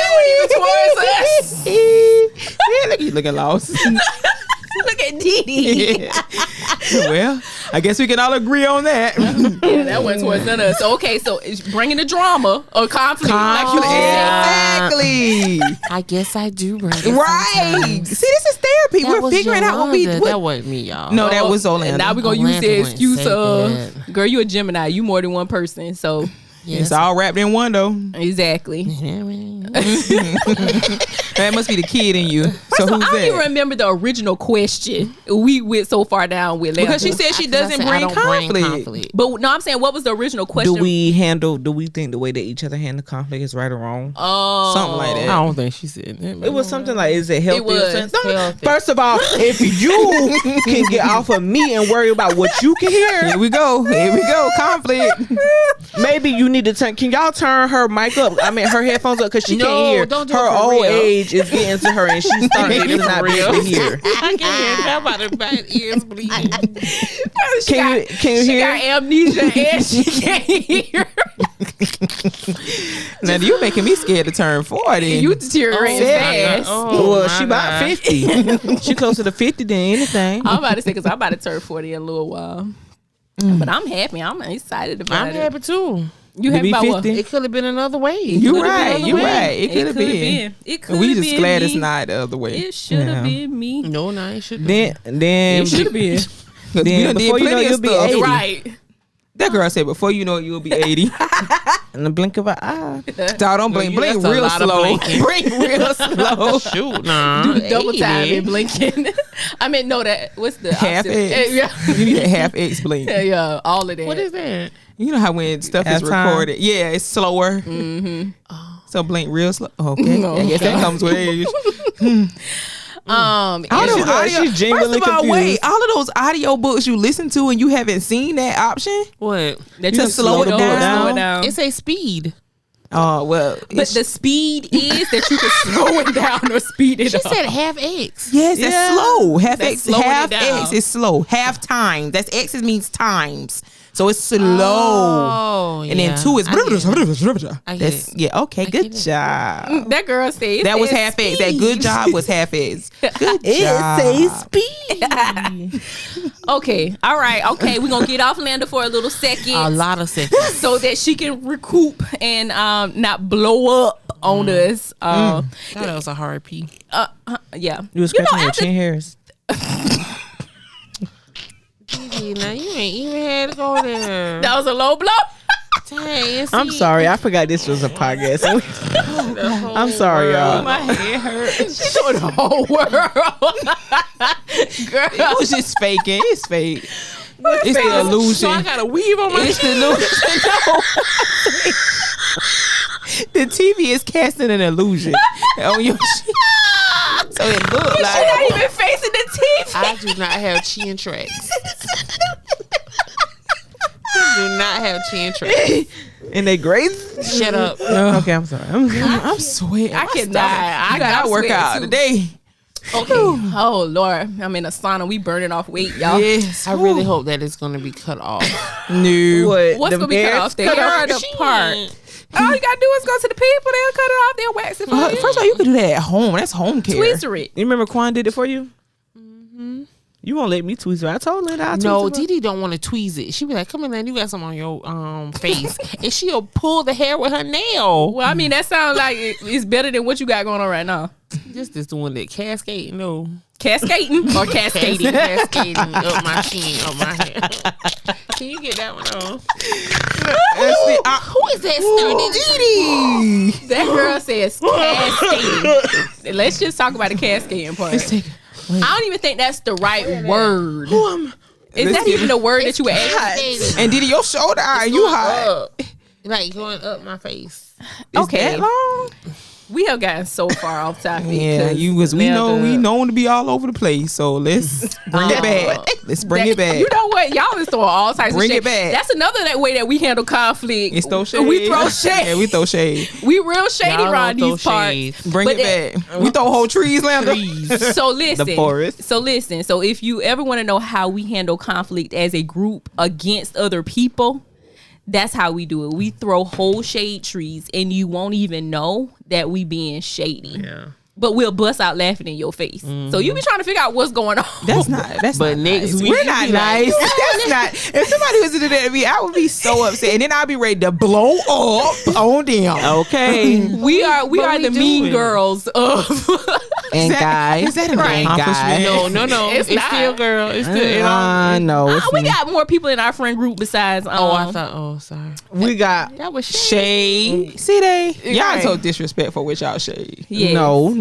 towards us. Yeah, look, you looking lost. Look at Dee Dee. Well, I guess we can all agree on that. Yeah, that went towards none of us. So, okay, so it's bringing the drama or conflict. Like you said. Exactly. I guess I do bring it Right. sometimes. See, this is therapy. That We're was figuring out what we. Yolanda. What, That wasn't me, y'all. no, that was Olanda. And now we're going to use Olanda the wouldn't excuse say of, that. girl, you a Gemini. You more than one person. So, Yes. It's all wrapped in one though. exactly. That must be the kid in you. So So who's I don't even that? remember the original question. We went so far down with Because she Landa. said she I doesn't said I bring don't conflict. But no, I'm saying, what was the original question? Do we think the way that each other handle conflict is right or wrong? Oh, Something like I that. don't think she said that. It was something like, is it healthy? was or something? healthy. First of all, if you can get off of me and worry about what you can hear, Here we go. Here we go. Conflict. maybe you need to turn. Can y'all turn her mic up? I mean, her headphones up because she No, can't hear. don't do it Her for old real. age is getting to her, and she's starting to not be able to hear. I can't hear. How about the bad ears bleeding? Can you she hear? got amnesia and she can't hear. Now you making me scared to turn 40. You deteriorating fast. Well, she about 50. She closer to 50 than anything. I'm about to say, because I'm about to turn 40 in a little while. But I'm happy. I'm excited about I'm it. happy too. You To happy be about what? 50? It could have been another way. You right. You right. It could have coulda been. It could have We been. just glad me. it's not the other way. It should have Yeah. been me. No, it should. Then It should have been. 'Cause we then done did before you know, plenty of you'll be stuff. 80. Right. That girl said, before you know it, you'll be 80. In the blink of an eye. Dog, don't blink. Blink that's a real lot of slow. blinking. Blink real slow. Shoot, nah. Do the double 80. time and blinking. I mean, no, that what's the Half opposite? X. Yeah, You need a half X blink. yeah, all of that. What is that? You know how when stuff is Halftime? recorded, yeah, it's slower. Mm-hmm. So blink real slow. Okay, No. I guess that comes with age. I don't All know. them audio- She's genuinely First of all, confused. wait, all of those audio books you listen to and you haven't seen that option? What? that to you slow it slow down. it down. It's a speed. Oh, well. But the speed is that you can slow it down or speed it She up. said half X. yes, that's Yeah. slow. Half That's X, slowing it half down. X is slow. Half time. That's X's means times. So it's slow. Oh, And then 2 is. I get That's, it. yeah, okay, get good it. job. That girl said That was half X. That good job was half X. Good It job. says speed. Okay, all right, okay. We're gonna get off Landa for a little second. A lot of seconds. So that she can recoup and not blow up on us. Thought that was a hard P. Yeah. You was scratching your after- chin hairs. Dee Dee, now you ain't even had to go there. That was a low blow. Dang, I'm sorry. I forgot this was a podcast. I'm sorry, y'all. My head hurt. She told the whole world. Girl. It was just faking. It's fake. It's the So I illusion. got a weave on my It's the illusion. No. The TV is casting an illusion on your shit. So it looked She like. not even facing the TV. I do not have chin tracks. I do not have chin tracks. And they great. Shut up. Okay, I'm sorry. I'm sweating. I cannot. I got to work out today. Okay. Oh Lord, I'm in a sauna. We burning off weight, y'all. Yes. I really hope that it's going to be cut off. No. What? What's gonna be cut off? The hair, the part. All you gotta do is go to the people. They'll cut it off. They'll wax it for you. First of all, you could do that at home. That's home care. Tweezer it. You remember Quan did it for you? You won't let me tweeze her. I told her that. I No, tweezed her. Dee Dee don't want to tweeze it. She be like, come in, man, you got something on your face. And she'll pull the hair with her nail. Well, I mean, that sounds like it's better than what you got going on right now. Just this one that cascade, no. Cascading or cascading. Cascading up my chin, up my hair. Can you get that one on? Who is that sturdy? That girl says cascading. Let's just talk about the cascading part. I don't even think that's the right word. Is that even the word that you would ask? Cascading. And Didi, your shoulder, It's you going hot. up. Like going up my face. Is Okay. that long? We have gotten so far off topic. Yeah, 'cause you was. We now know the- we known to be all over the place. So let's bring it back. Let's bring it back. You know what? Y'all is throwing all types Bring of shade. it back. That's another way that we handle conflict. It's throw shade. We throw shade. Yeah, we throw shade. We real shady Y'all around don't these throw parts. shade. Bring But it back. We throw whole trees, Lambda. So listen. The forest. So listen. So if you ever want to know how we handle conflict as a group against other people, that's how we do it. We throw whole shade trees, and you won't even know that we being shady. Yeah. But we'll bust out laughing in your face. So you be trying to figure out what's going on. That's not. That's But not next nice. week We're you not be like, nice. That's not. If somebody was to do that to me, I would be so upset, and then I'd be ready to blow up on them. Okay. we are we the mean doing? girls of And guys. Is that an Right. accomplishment? No. It's It's, not. still girl. It's still. No. it's we me. got more people in our friend group besides Oh, I thought. Oh, sorry. We got. That was shade. Shade. See they? Y'all Right. so disrespectful with y'all shade. yes.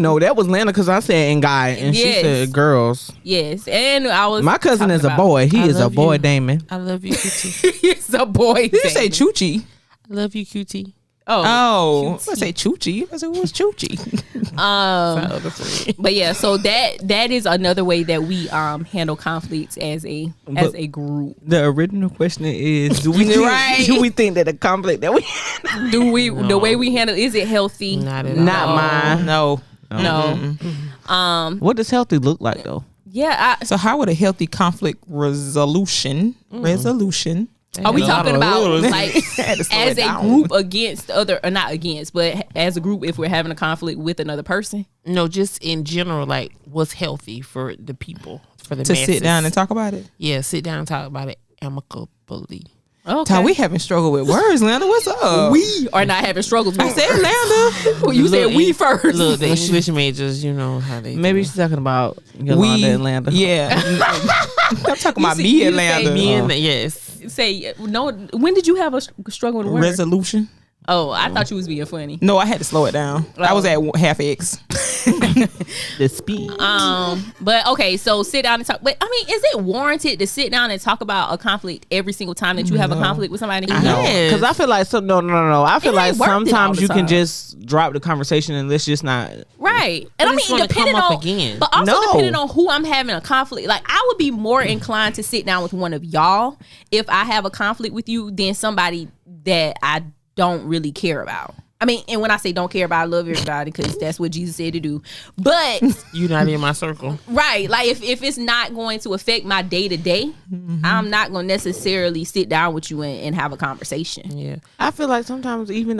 No, that was Lana because I said and guy, and Yes. she said girls. Yes, and I was. My cousin is a talking boy. He I is a love boy, you. Damon. I love you, QT. about- He's a boy. Did you say Choochie? I love you, QT. Oh, I cute. say Choochie. I said, who's Choochie? My other friend. But yeah, so that is another way that we handle conflicts as a group. The original question is: Do we Right. do we think that the conflict that we Do we the way we handle, is it healthy? Not at all. not mine? No. No. What does healthy look like though? Yeah. So how would a healthy conflict resolution? Are we talking about Lord. like Had to slow as it a down. group against other, or not against, but as a group if we're having a conflict with another person? No, just in general, like what's healthy for the people, for the to masses. sit down and talk about it? Yeah, sit down and talk about it amicably. Okay. Ty, we having struggle with words, Landa. What's up? We are not having struggles with I said Landa. well, you said Look, we first. Look, the English majors, you know how they Maybe do. she's talking about Yolanda and Landa. Yeah. I'm talking about see- me you and say Landa. Me and yes. say no. When did you have a struggle with a word? Resolution. Oh, I thought you was being funny. No, I had to slow it down. I was at half X. The speed. But okay, so sit down and talk. But I mean, is it warranted to sit down and talk about a conflict every single time that you have a conflict with somebody? No, because I feel like no. I feel It like ain't worth it all sometimes the you can time. just drop the conversation and let's just not. Right. And I it's mean, gonna depending come up on again. but also No. depending on who I'm having a conflict. Like I would be more inclined to sit down with one of y'all if I have a conflict with you than somebody that I don't really care about. I mean, and when I say don't care about, I love everybody because that's what Jesus said to do. But You're not in my circle. right, like if it's not going to affect my day to day, I'm not going to necessarily sit down with you and have a conversation. Yeah. I feel like sometimes even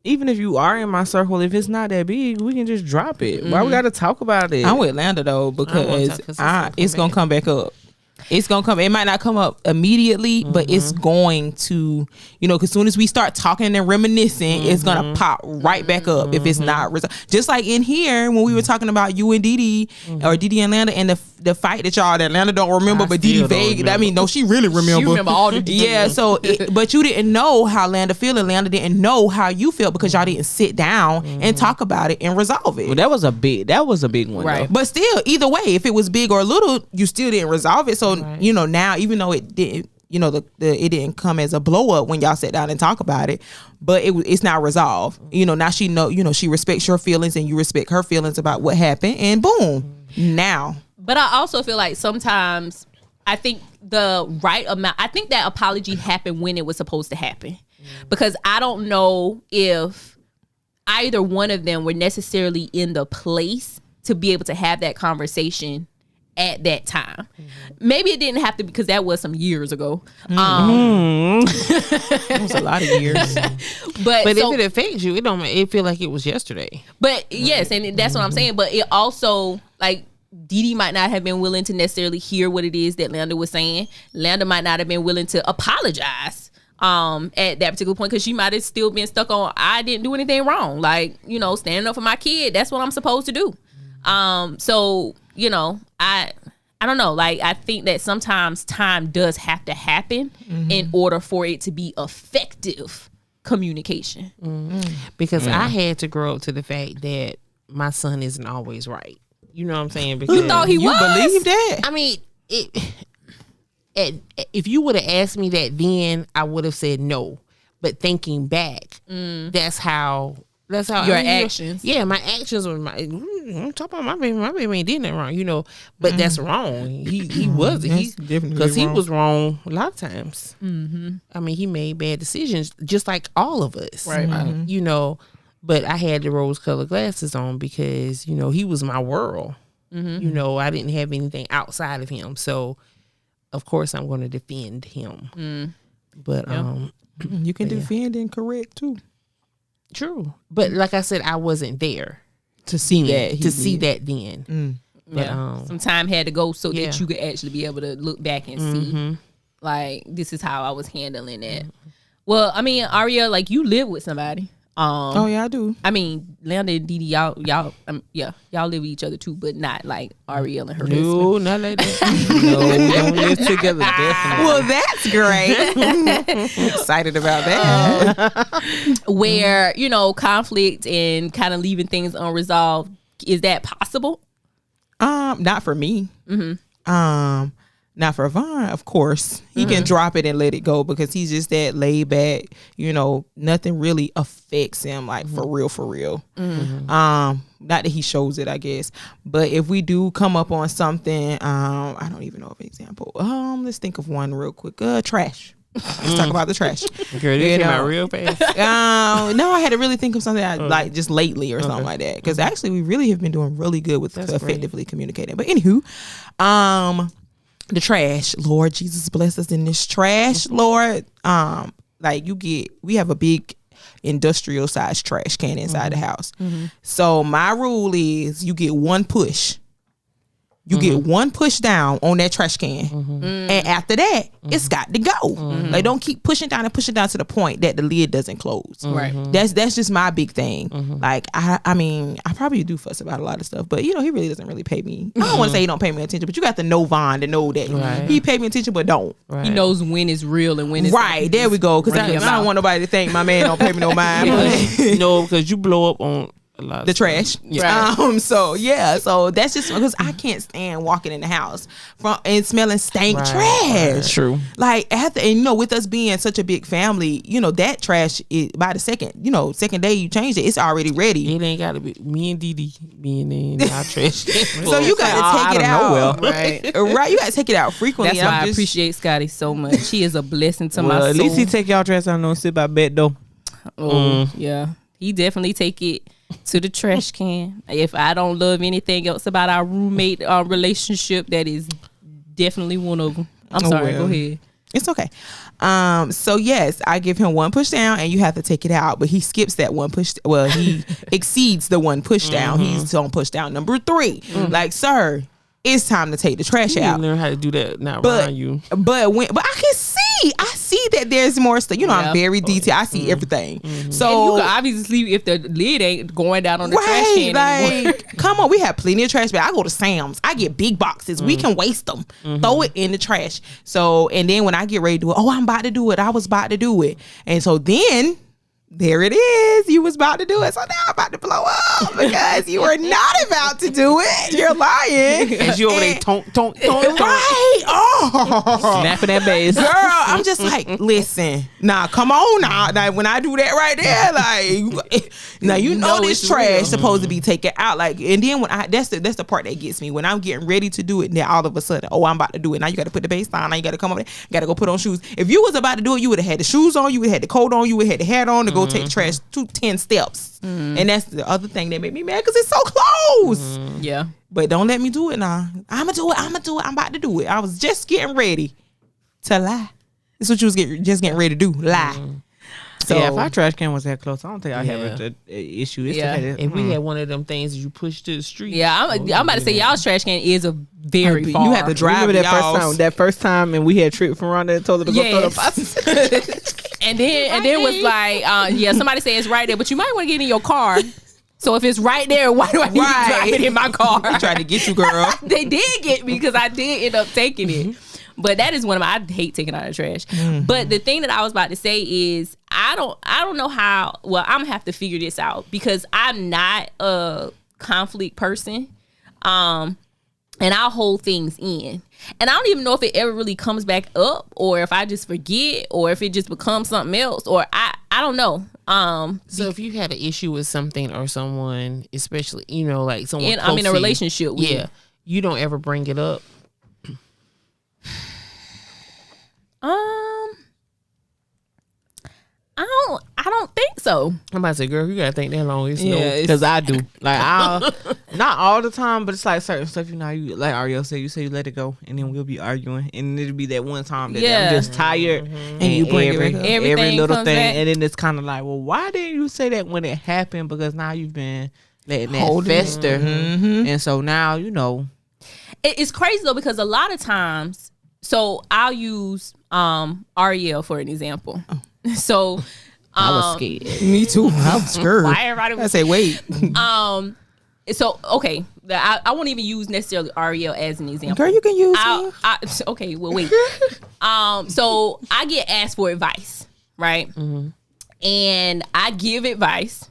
if you are in my circle, if it's not that big, we can just drop it. Why we got to talk about it? I'm with Landa though because it's gonna come back up. It's gonna come. It might not come up immediately, but it's going to, because soon as we start talking and reminiscing, it's gonna pop right back up if it's not resolved. Just like in here when we were talking about you and Dee Dee or Dee Dee and Landa and the fight that Landa don't remember, but Dee Dee vague. I mean, no, she really remember. She remember all the details. Yeah. So, but you didn't know how Landa feel and Landa didn't know how you felt because y'all didn't sit down and talk about it and resolve it. Well, that was a big one, Right. though. But still, either way, if it was big or little, you still didn't resolve it. So, now, even though it didn't, it didn't come as a blow up when y'all sat down and talk about it, but it's now resolved. Now she she respects your feelings and you respect her feelings about what happened, and boom, now. But I also feel like sometimes I think the right amount, I think that apology happened when it was supposed to happen. Because I don't know if either one of them were necessarily in the place to be able to have that conversation at that time. Maybe it didn't have to because that was some years ago. It was a lot of years. But if it affects you, it feel like it was yesterday. But yes, and that's what I'm saying. But it also, like, Dee Dee might not have been willing to necessarily hear what it is that Landa was saying. Landa might not have been willing to apologize at that particular point because she might have still been stuck on, I didn't do anything wrong. Like, standing up for my kid, that's what I'm supposed to do. So, I don't know. Like, I think that sometimes time does have to happen in order for it to be effective communication. Because I had to grow up to the fact that my son isn't always right. You know what I'm saying? Because You thought he was? Believe that? I mean, if you would have asked me that then, I would have said no. But thinking back, that's how Your actions. Yeah, my actions were I'm talking about my baby. My baby ain't did nothing wrong, but that's wrong. He wasn't. He definitely because he wrong. was wrong a lot of times. I mean, he made bad decisions, just like all of us. Right. But I had the rose-colored glasses on because he was my world. I didn't have anything outside of him, so of course I'm going to defend him. But You can defend and correct too. true. But like I said, I wasn't there To see that. to see that then. But, Some time had to go so yeah. that you could actually be able to look back and see, like, this is how I was handling it. Well, I mean, Aria, like, you live with somebody. Oh yeah, I do. I mean, Landa and Dee Dee, y'all live with each other too, but not like Ariel and her husband. No, not like that. No, we don't live together. Definitely. Well, that's great. Excited about that. Where, conflict and kind of leaving things unresolved. Is that possible? Not for me. Not for Vaughn, of course. He can drop it and let it go because he's just that laid back. Nothing really affects him, like for real. Not that he shows it, I guess. But if we do come up on something, I don't even know of an example. Let's think of one real quick. Trash. Let's talk about the trash. Girl, this came out real fast. No, I had to really think of something like just lately or something like that. Because actually, we really have been doing really good with effectively communicating. But anywho, the trash, Lord Jesus, bless us in this trash, Lord. We have a big industrial size trash can inside the house. So my rule is you get one push You get one push down on that trash can, and after that, it's got to go. Like, don't keep pushing down to the point that the lid doesn't close. Right. That's just my big thing. Like, I mean, I probably do fuss about a lot of stuff, but he really doesn't really pay me. I don't want to say he don't pay me attention, but you got to know Von to know that he pay me attention, but don't. Right. He knows when it's real and when it's Right, there we go. Because I don't want nobody to think my man don't pay me no mind. No, because you blow up on a lot of The stuff. trash. Right. So that's just because I can't stand walking in the house and smelling stank trash. True. Like after, and with us being such a big family, that trash is by the second day you change it, it's already ready. It ain't got to be me and Dee Dee being in our trash. So you got to take it out. Right. You got to take it out frequently. That's why I appreciate Scotty so much. He is a blessing to my soul. At least he take y'all trash out and sit by bed though. Yeah. He definitely take it to the trash can. If I don't love anything else about our roommate relationship, that is definitely one of them. I'm sorry. Go ahead. It's okay. So yes, I give him one push down and you have to take it out, but he skips that one push. Well, he exceeds the one push down. He's on push down number 3. Like, sir, it's time to take the trash out. Learn how to do that now around you. But I can see that there's more stuff. I'm very detailed. I see everything. So and you can obviously, if the lid ain't going down on the trash can anymore. Come on, we have plenty of trash bags. I go to Sam's. I get big boxes. We can waste them. Throw it in the trash. So, and then when I get ready to do it, I'm about to do it. I was about to do it. And so then there it is. You was about to do it. So now I'm about to blow up because you were not about to do it. You're lying. And you over there tonk. Right. Oh. Snapping that bass. Girl, I'm just like, listen. Nah, come on now. Like, when I do that right there, like, now you know this trash supposed to be taken out. Like, and then when that's the part that gets me. When I'm getting ready to do it, and then all of a sudden, I'm about to do it. Now you got to put the bass on. Now you got to come over there. You got to go put on shoes. If you was about to do it, you would have had the shoes on. You would have had the coat on. You would have had the hat on to go take the trash 10 steps. And that's the other thing that made me mad because it's so close. Yeah. But don't let me do it now. I'm going to do it. I'm about to do it. I was just getting ready to lie. That's what you was just getting ready to do. Lie. So if our trash can was that close, I don't think I have an issue. It's If we had one of them things that you push to the street. Yeah, I'm about to say y'all's trash can is a very far. You had to drive that first time, and we had trip from Fraronda and told her to go throw the boxes. And then was like, somebody say it's right there, but you might want to get in your car. So if it's right there, why do I need to drive it in my car? I tried to get you, girl. They did get me because I did end up taking it. But that is one of my, I hate taking out the trash. But the thing that I was about to say is I don't know how, well, I'm gonna have to figure this out because I'm not a conflict person. And I'll hold things in. And I don't even know if it ever really comes back up or if I just forget or if it just becomes something else or I don't know. So if you had an issue with something or someone, especially, like someone I'm in a relationship with you. You don't ever bring it up. I don't think so. I'm about to say, girl, you gotta think that long. Because I do. Like, not all the time, but it's like certain stuff. You like Ariel said, you say you let it go, and then we'll be arguing, and it'll be that one time that I'm just tired, and you bring every little thing, and then it's kind of like, well, why didn't you say that when it happened? Because now you've been letting that fester, and so now it's crazy though because a lot of times. So I'll use Ariel for an example. So I was scared. Me too. I'm scared. Why everybody was I say wait. So okay, I won't even use necessarily Ariel as an example. Girl, you can use me. Okay, well wait. So I get asked for advice, right? And I give advice.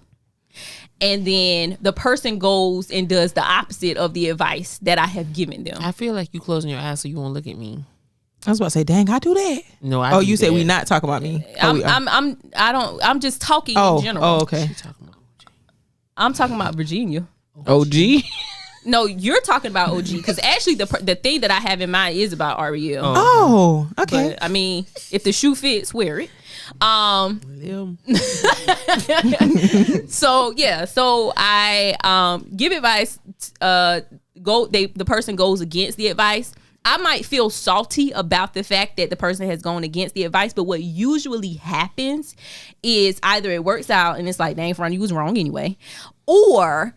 And then the person goes and does the opposite of the advice that I have given them. I feel like you closing your eyes so you won't look at me. I was about to say, dang, I do that. No, I. You said we not talking about me. I'm just talking in general. Oh, okay. I'm talking about Virginia. OG. No, you're talking about OG because actually the thing that I have in mind is about Ariel. Oh, okay. But, I mean, if the shoe fits, wear it. So I give advice. The person goes against the advice. I might feel salty about the fact that the person has gone against the advice, but what usually happens is either it works out and it's like, dang, Fraronda, you was wrong anyway, or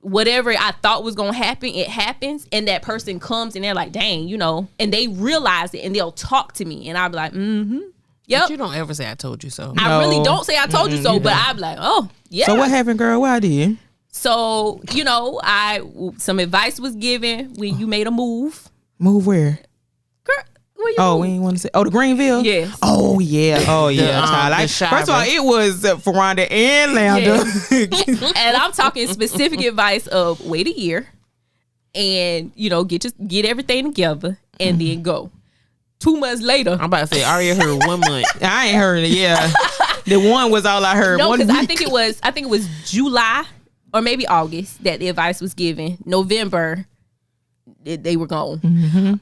whatever I thought was gonna happen, it happens, and that person comes and they're like, dang, you know, and they realize it and they'll talk to me and I'll be like, yep. But you don't ever say I told you so. I really don't say I told you so, but I'll be like, oh yeah. So what happened, girl? What I did? So, you know, some advice was given when you made a move. Move where? Girl, where you we ain't want to say. Oh, the Greenville? Yes. Oh, yeah. Oh, yeah. First of all, it was Fraronda and Lambda. Yes. And I'm talking specific advice of wait a year and, you know, get everything together and then go. 2 months later. I'm about to say, I already heard 1 month. I ain't heard it, yeah. The one was all I heard. No, because I think week. it was July or maybe August that the advice was given. November, they were gone.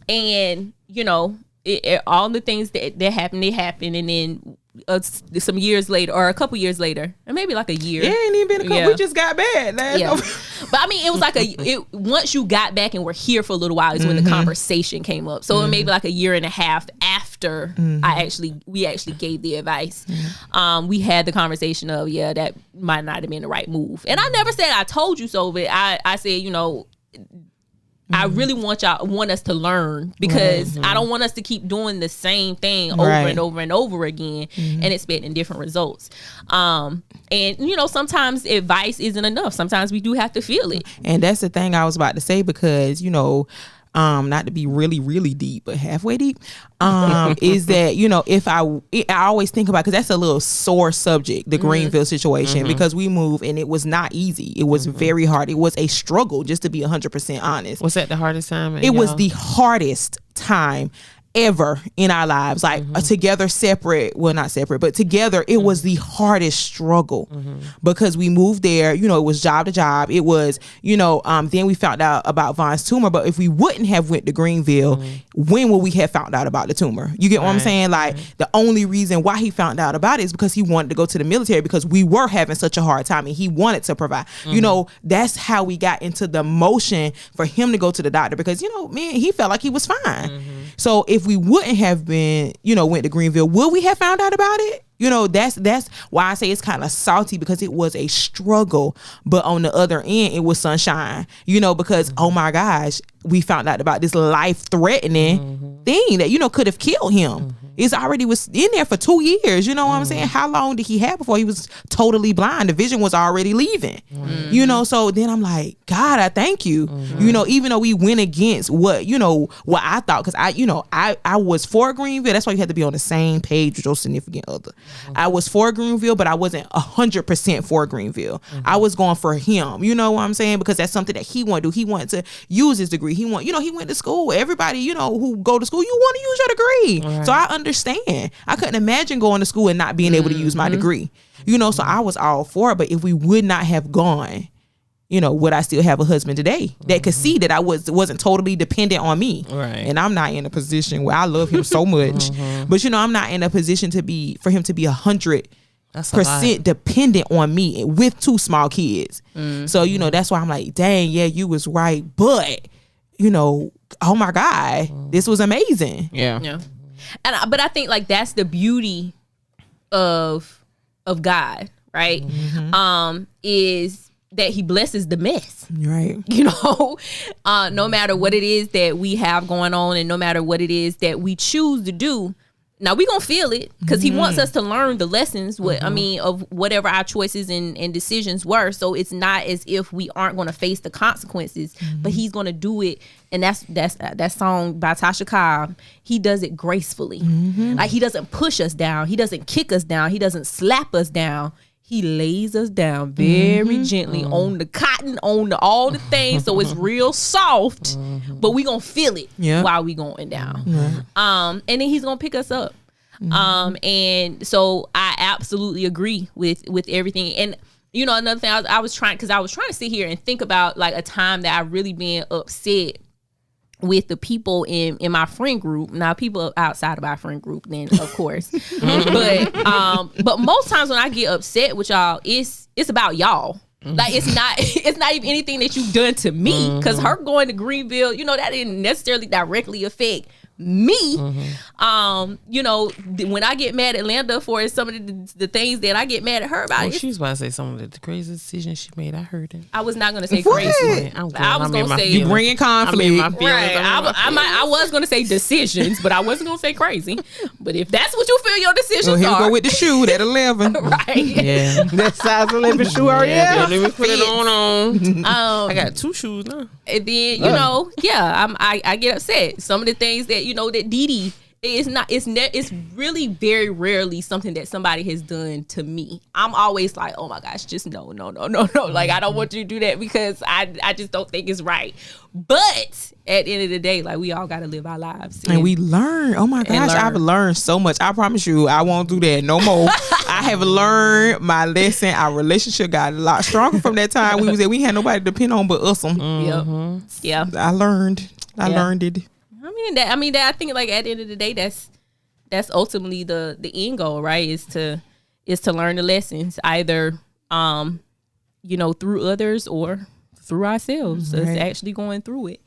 And you know, all the things that happened, they happened, and then some years later, or a couple years later, or maybe like a year. Yeah, it ain't even been a couple. Yeah. We just got bad last. But I mean, it was like once you got back and were here for a little while is when the conversation came up. So it may be like a year and a half after we actually gave the advice. We had the conversation of that might not have been the right move, and I never said I told you so, but I said, you know, I really want us to learn, because I don't want us to keep doing the same thing over and over and over again and expecting different results. And you know, sometimes advice isn't enough. Sometimes we do have to feel it. And that's the thing I was about to say, because, you know, not to be really, really deep, but halfway deep, is that, you know, I always think about, because that's a little sore subject, the Greenville situation, because we moved and it was not easy. It was very hard. It was a struggle, just to be 100% honest. Was that the hardest time? It was the hardest time ever in our lives, like together, separate, well, not separate, but together, it was the hardest struggle, because we moved there, you know, it was job to job. It was, you know, then we found out about Von's tumor, but if we wouldn't have went to Greenville, when would we have found out about the tumor? You get what I'm saying? Like, the only reason why he found out about it is because he wanted to go to the military, because we were having such a hard time and he wanted to provide. You know, that's how we got into the motion for him to go to the doctor, because, you know, man, he felt like he was fine. So if we wouldn't have been, you know, went to Greenville, would we have found out about it? You know, that's why I say it's kind of salty, because it was a struggle, but on the other end, it was sunshine, you know, because, oh my gosh, we found out about this life-threatening thing that, you know, could have killed him. It's already was in there for 2 years. You know what I'm saying? How long did he have before he was totally blind? The vision was already leaving. You know, so then I'm like, God, I thank you. You know, even though we went against what I thought, because I was for Greenville. That's why you had to be on the same page with your significant other. I was for Greenville, but I wasn't 100% for Greenville. I was going for him. You know what I'm saying? Because that's something that he wanted to do. He wanted to use his degree. He went to school. Everybody, you know, who go to school, you want to use your degree. So I understand. I couldn't imagine going to school and not being able to use my degree. You know, so I was all for it. But if we would not have gone, you know, would I still have a husband today that could see that I wasn't totally dependent on me? And I'm not in a position where I love him so much. But, you know, I'm not in a position for him to be 100% dependent on me with 2 small kids. So, you know, that's why I'm like, dang, yeah, you was right. But, you know, oh my God, this was amazing. Yeah. But I think, like, that's the beauty of God, right? Is that he blesses the mess, right? You know, no matter what it is that we have going on, and no matter what it is that we choose to do. Now we gonna feel it, because he wants us to learn the lessons. Of whatever our choices and decisions were. So it's not as if we aren't gonna face the consequences, but he's gonna do it. And that's that song by Tasha Cobb. He does it gracefully. Like, he doesn't push us down. He doesn't kick us down. He doesn't slap us down. He lays us down very gently on the cotton, on all the things, so it's real soft, but we gonna feel it while we going down. And then he's gonna pick us up. And so I absolutely agree with everything. And you know, another thing I was trying to sit here and think about, like, a time that I really been upset with the people in my friend group. Now, people outside of our friend group, then of course, but most times when I get upset with y'all, it's about y'all. Like, it's not even anything that you've done to me, because her going to Greenville, you know, that didn't necessarily directly affect me. You know, when I get mad at Landa for some of the things that I get mad at her about. Oh, she was about to say some of the crazy decisions she made. I heard it. I was not going to say What? crazy. I was going to say you bringing conflict. Right. I was going to say decisions, but I wasn't going to say crazy. But if that's what you feel your decisions here are. we go with the shoe at 11. Right. Yeah. That size 11 shoe already. Yeah, let me put it on. I got 2 shoes now. And then, you know, I get upset. Some of the things that, you know, that Dee Dee, it's really very rarely something that somebody has done to me. I'm always like, oh my gosh, just no. Like, I don't want you to do that because I just don't think it's right. But at the end of the day, like, we all got to live our lives. And we learn. Oh my gosh, I've learned so much. I promise you, I won't do that no more. I have learned my lesson. Our relationship got a lot stronger from that time. We had nobody to depend on but us. Yeah. I learned it. I think like at the end of the day, that's ultimately the end goal, right? Is to learn the lessons either, you know, through others or through ourselves. Right. It's actually going through it.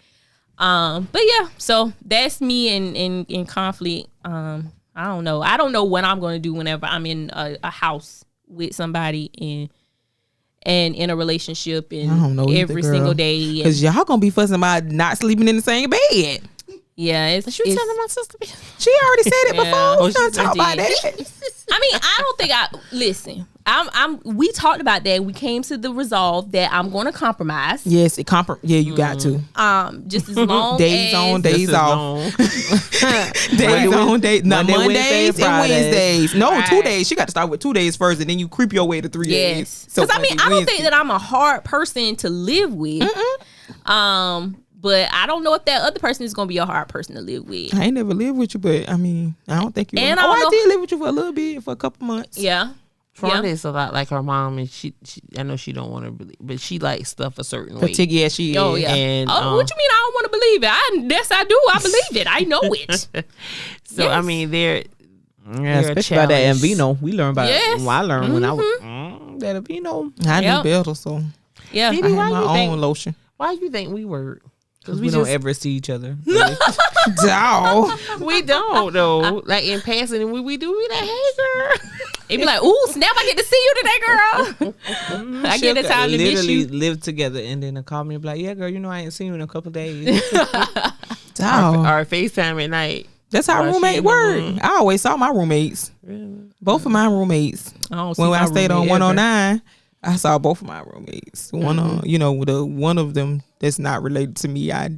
But yeah, so that's me in conflict. I don't know. I don't know what I'm going to do whenever I'm in a house with somebody and in a relationship and I don't know every single day. Because y'all going to be fussing about not sleeping in the same bed. Yeah, it's telling my sister. She already said it before. We don't talk about that. I mean, I don't think listen. We talked about that. We came to the resolve that I'm going to compromise. Yes, you got to. Just as long days on, days off. Days on, days. Mondays and Wednesdays. No, right. 2 days. She got to start with 2 days first, and then you creep your way to 3 days. Because I don't think that I'm a hard person to live with. But I don't know if that other person is going to be a hard person to live with. I ain't never lived with you, but I mean, I don't think you. And I did live with you for a little bit, for a couple months. Yeah. Fraronda is a lot like her mom, and she I know she don't want to believe, but she likes stuff a certain way. Yeah, she is. Oh, yeah. And, what you mean I don't want to believe it? Yes, I do. I believe it. I know it. So, yes. I mean, they're especially about that Vino. We learned about it. Well, I learned when I was that Vino. I knew better, so yeah. I had my own lotion. Why do you think we were? Because we don't ever see each other. No. We don't, though. Like, in passing, and we do, we like, hey, girl. It be like, ooh, snap, I get to see you today, girl. I get the time to miss you. Literally live together, and then they'll call me and be like, yeah, girl, you know I ain't seen you in a couple of days. Our FaceTime at night. That's how roommate work. I always saw my roommates. Really? Both of my roommates. When I stayed on 109, I saw both of my roommates. One of them that's not related to me, I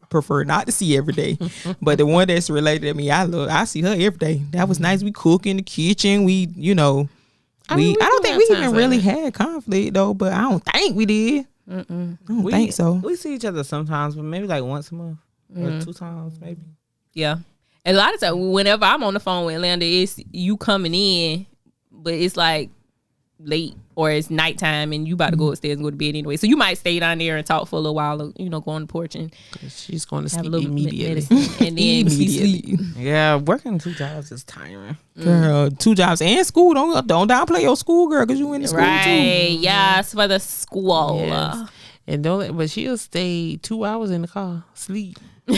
prefer not to see every day. But the one that's related to me, I see her every day. That was nice. We cook in the kitchen. I don't think we even really had conflict though. But I don't think we did. I don't think so. We see each other sometimes, but maybe like once a month or 2 times, maybe. Yeah, and a lot of times, whenever I'm on the phone with Atlanta, it's you coming in, but it's like late or it's nighttime and you about to go upstairs and go to bed anyway. So you might stay down there and talk for a little while, go on the porch and she's going to sleep immediately. And then sleep. Yeah, working 2 jobs is tiring. Girl, 2 jobs and school. Don't downplay your school, girl, because you in the school too. Yes, for the school. Yes. And but she'll stay 2 hours in the car, sleep. I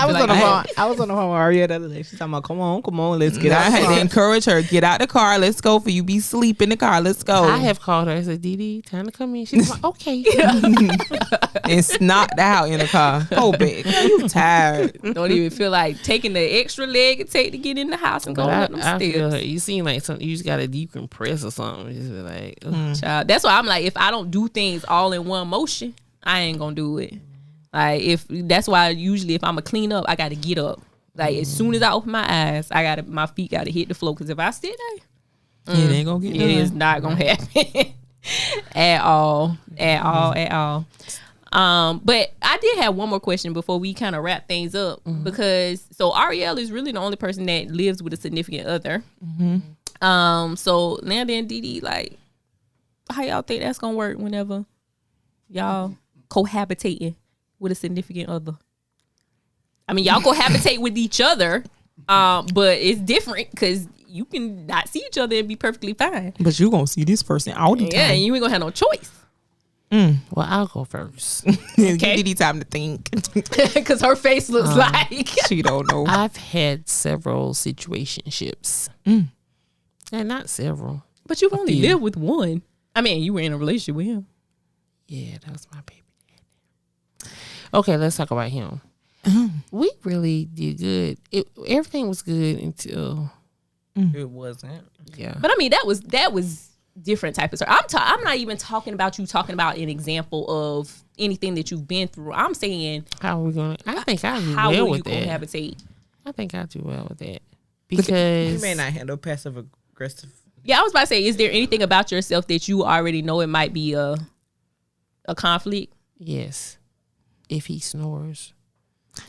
was on the phone with Auri the other day. She's talking about, come on, let's get out. I had to encourage her, get out the car, let's go. For you be sleep in the car, let's go. I have called her. I said, Dee Dee, time to come in. She's like, okay. And knocked out in the car. Oh, babe, you tired. Don't even feel like taking the extra leg it take to get in the house and go up them stairs. You seem like something you just got to decompress or something. Just like, child. That's why I'm like, if I don't do things all in one motion, I ain't gonna do it. Like that's why usually if I'm a clean up, I got to get up. Like as soon as I open my eyes, my feet got to hit the floor. Because if I sit there, it ain't gonna get done. It is not gonna happen at all. But I did have one more question before we kind of wrap things up because Ariel is really the only person that lives with a significant other. So Landa and Dee Dee, like, how y'all think that's gonna work whenever y'all cohabitating with a significant other? I mean, y'all cohabitate with each other, but it's different because you can not see each other and be perfectly fine. But you gonna see this person all the time. Yeah, and you ain't gonna have no choice. Well, I'll go first. Give Dee Dee time to think. Because her face looks like She don't know. I've had several situationships. And not several. But you've only lived with one. I mean, you were in a relationship with him. Yeah, that was my baby daddy. Okay, let's talk about him. We really did good. Everything was good until It wasn't. yeah. But I mean, that was different type of story. I'm not even talking about you talking about an example of anything that you've been through. I'm saying How are we going? I think I do how well will with you that. cohabitate? I think I do well with that You because may not handle passive aggressive. Yeah, I was about to say, is there anything about yourself that you already know it might be a conflict? yes, if he snores.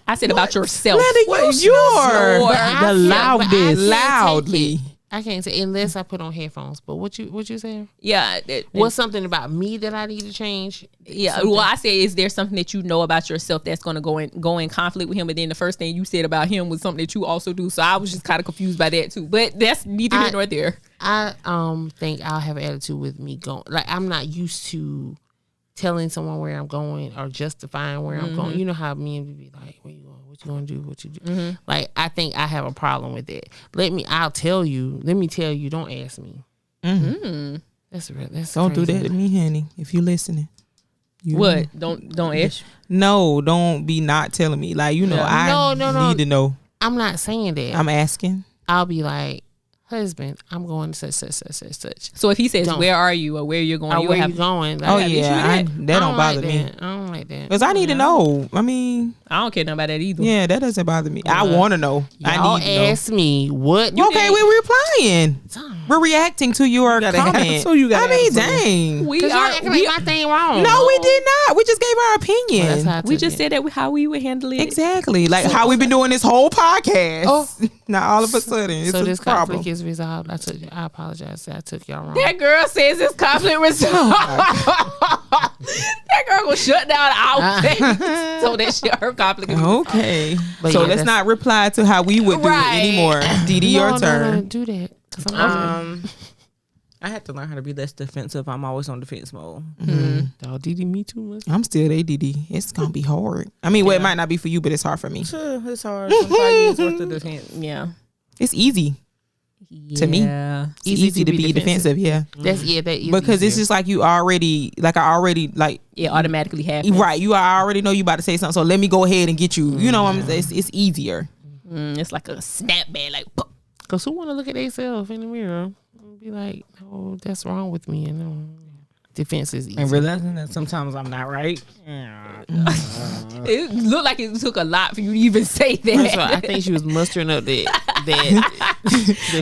I said about yourself. What you're snore. the loudest, loudly. I can't say unless I put on headphones. But what you saying? Yeah. What's something about me that I need to change? Yeah. Something? Well, I say, is there something that you know about yourself that's going to go in conflict with him? But then the first thing you said about him was something that you also do. So I was just kind of confused by that too. But that's neither here nor there. I think I'll have an attitude with me going. Like I'm not used to telling someone where I'm going or justifying where I'm going. You know how men would be like, where you going? What you gonna do? What you do? Like I think I have a problem with that. I'll tell you. Let me tell you. Don't ask me. That's real. That's Don't do crazy. that to me, honey. If you listening. What? Don't ask. No, don't be not telling me. Like, you know, I No. need to know. I'm not saying that. I'm asking. I'll be like, husband, I'm going to such. So if he says, Don't. where are you or where you're going, Or you where have you going? Like, Oh, that. yeah. That don't bother like me. that. I don't like that. Because I need to know. I mean, I don't care nothing about that either. yeah, that doesn't bother me. I want to know. Y'all I need to know. ask me what. Okay, we're replying. We're reacting to your gotta comment. answer, you gotta I mean, answer. dang. We Cause y'all are. acting like my thing wrong. No, we did not. We just gave our opinion. That's how I We took just it. said that how we would handle it. Exactly. Like how we've been doing this whole podcast. Oh. Now all of a sudden, it's So a this problem. conflict is resolved. I apologize. I took y'all wrong. That girl says it's conflict resolved. That girl will shut down our face so that shit her conflict is resolved. Okay. But So yeah, let's that's- not reply to how we would do Right. it anymore. Dee Dee, your No, turn. do that. 'Cause I'm I had to learn how to be less defensive. I'm always on defense mode. Dog, Dee Dee, me too much. I'm still there, Dee Dee. It's going to be hard. I mean, well, it might not be for you, but it's hard for me. Sure, it's hard. 25 years worth of defense. Yeah. It's easy to me. Yeah. It's easy to be defensive. Yeah. That is Because it's easier. just like I already It automatically happens. right. I already know you about to say something, so let me go ahead and get you. You know what I'm saying? It's easier. It's like a snapback. Like, Because who want to look at themselves in the mirror and be like, oh, that's wrong with me. And defense is easy. And realizing that sometimes I'm not right. it looked like it took a lot for you to even say That's that. why I think she was mustering up that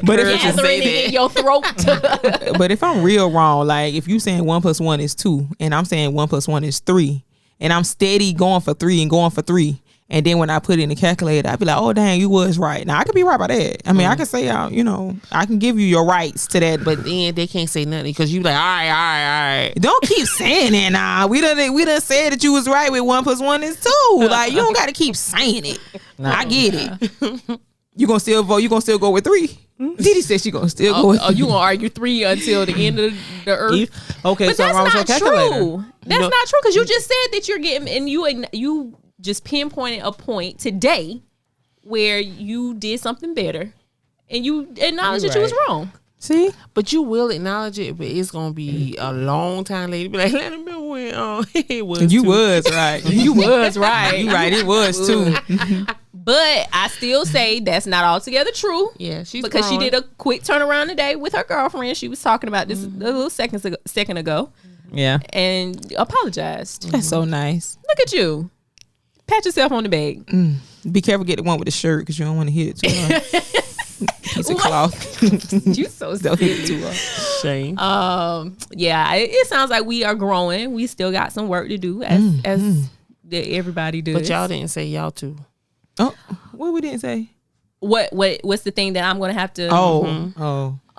But if courage it's to Gathering it say in that. your throat. But if I'm real wrong, like if you saying 1 + 1 is 2, and I'm saying 1 + 1 is 3, and I'm steady going for 3 and going for 3, and then when I put it in the calculator, I'd be like, oh dang, you was right. Now I could be right by that. I mean, I can say, I can give you your rights to that, but But then they can't say nothing because you like, all right. don't keep saying that now. We done said that you was right with 1 + 1 is 2. Like you don't got to keep saying it. I get it. You gonna still vote? You gonna still go with 3? Dee Dee said she gonna still go with 3. You gonna argue 3 until the end of the earth? Okay, But so that's wrong with your not calculator. true. That's not true because you just said that you're getting, and you just pinpointed a point today where you did something better, and you acknowledged that you was wrong. See? But you will acknowledge it, but it's gonna be a long time later. Be like, let him know when it was. You too. was right. You was right. You right. It was too. But I still say that's not altogether true. Yeah, she's Because growing. she did a quick turnaround today with her girlfriend. She was talking about this a little second ago, Yeah. and apologized. That's so nice. Look at you. Pat yourself on the back. Be careful, get the one with the shirt because you don't want to hit it too hard. Piece of cloth. You so Don't hit it silly. too hard. shame. Yeah, it sounds like we are growing. We still got some work to do as everybody does. But y'all didn't say y'all too. Oh, what we didn't say? What's the thing that I'm gonna have to?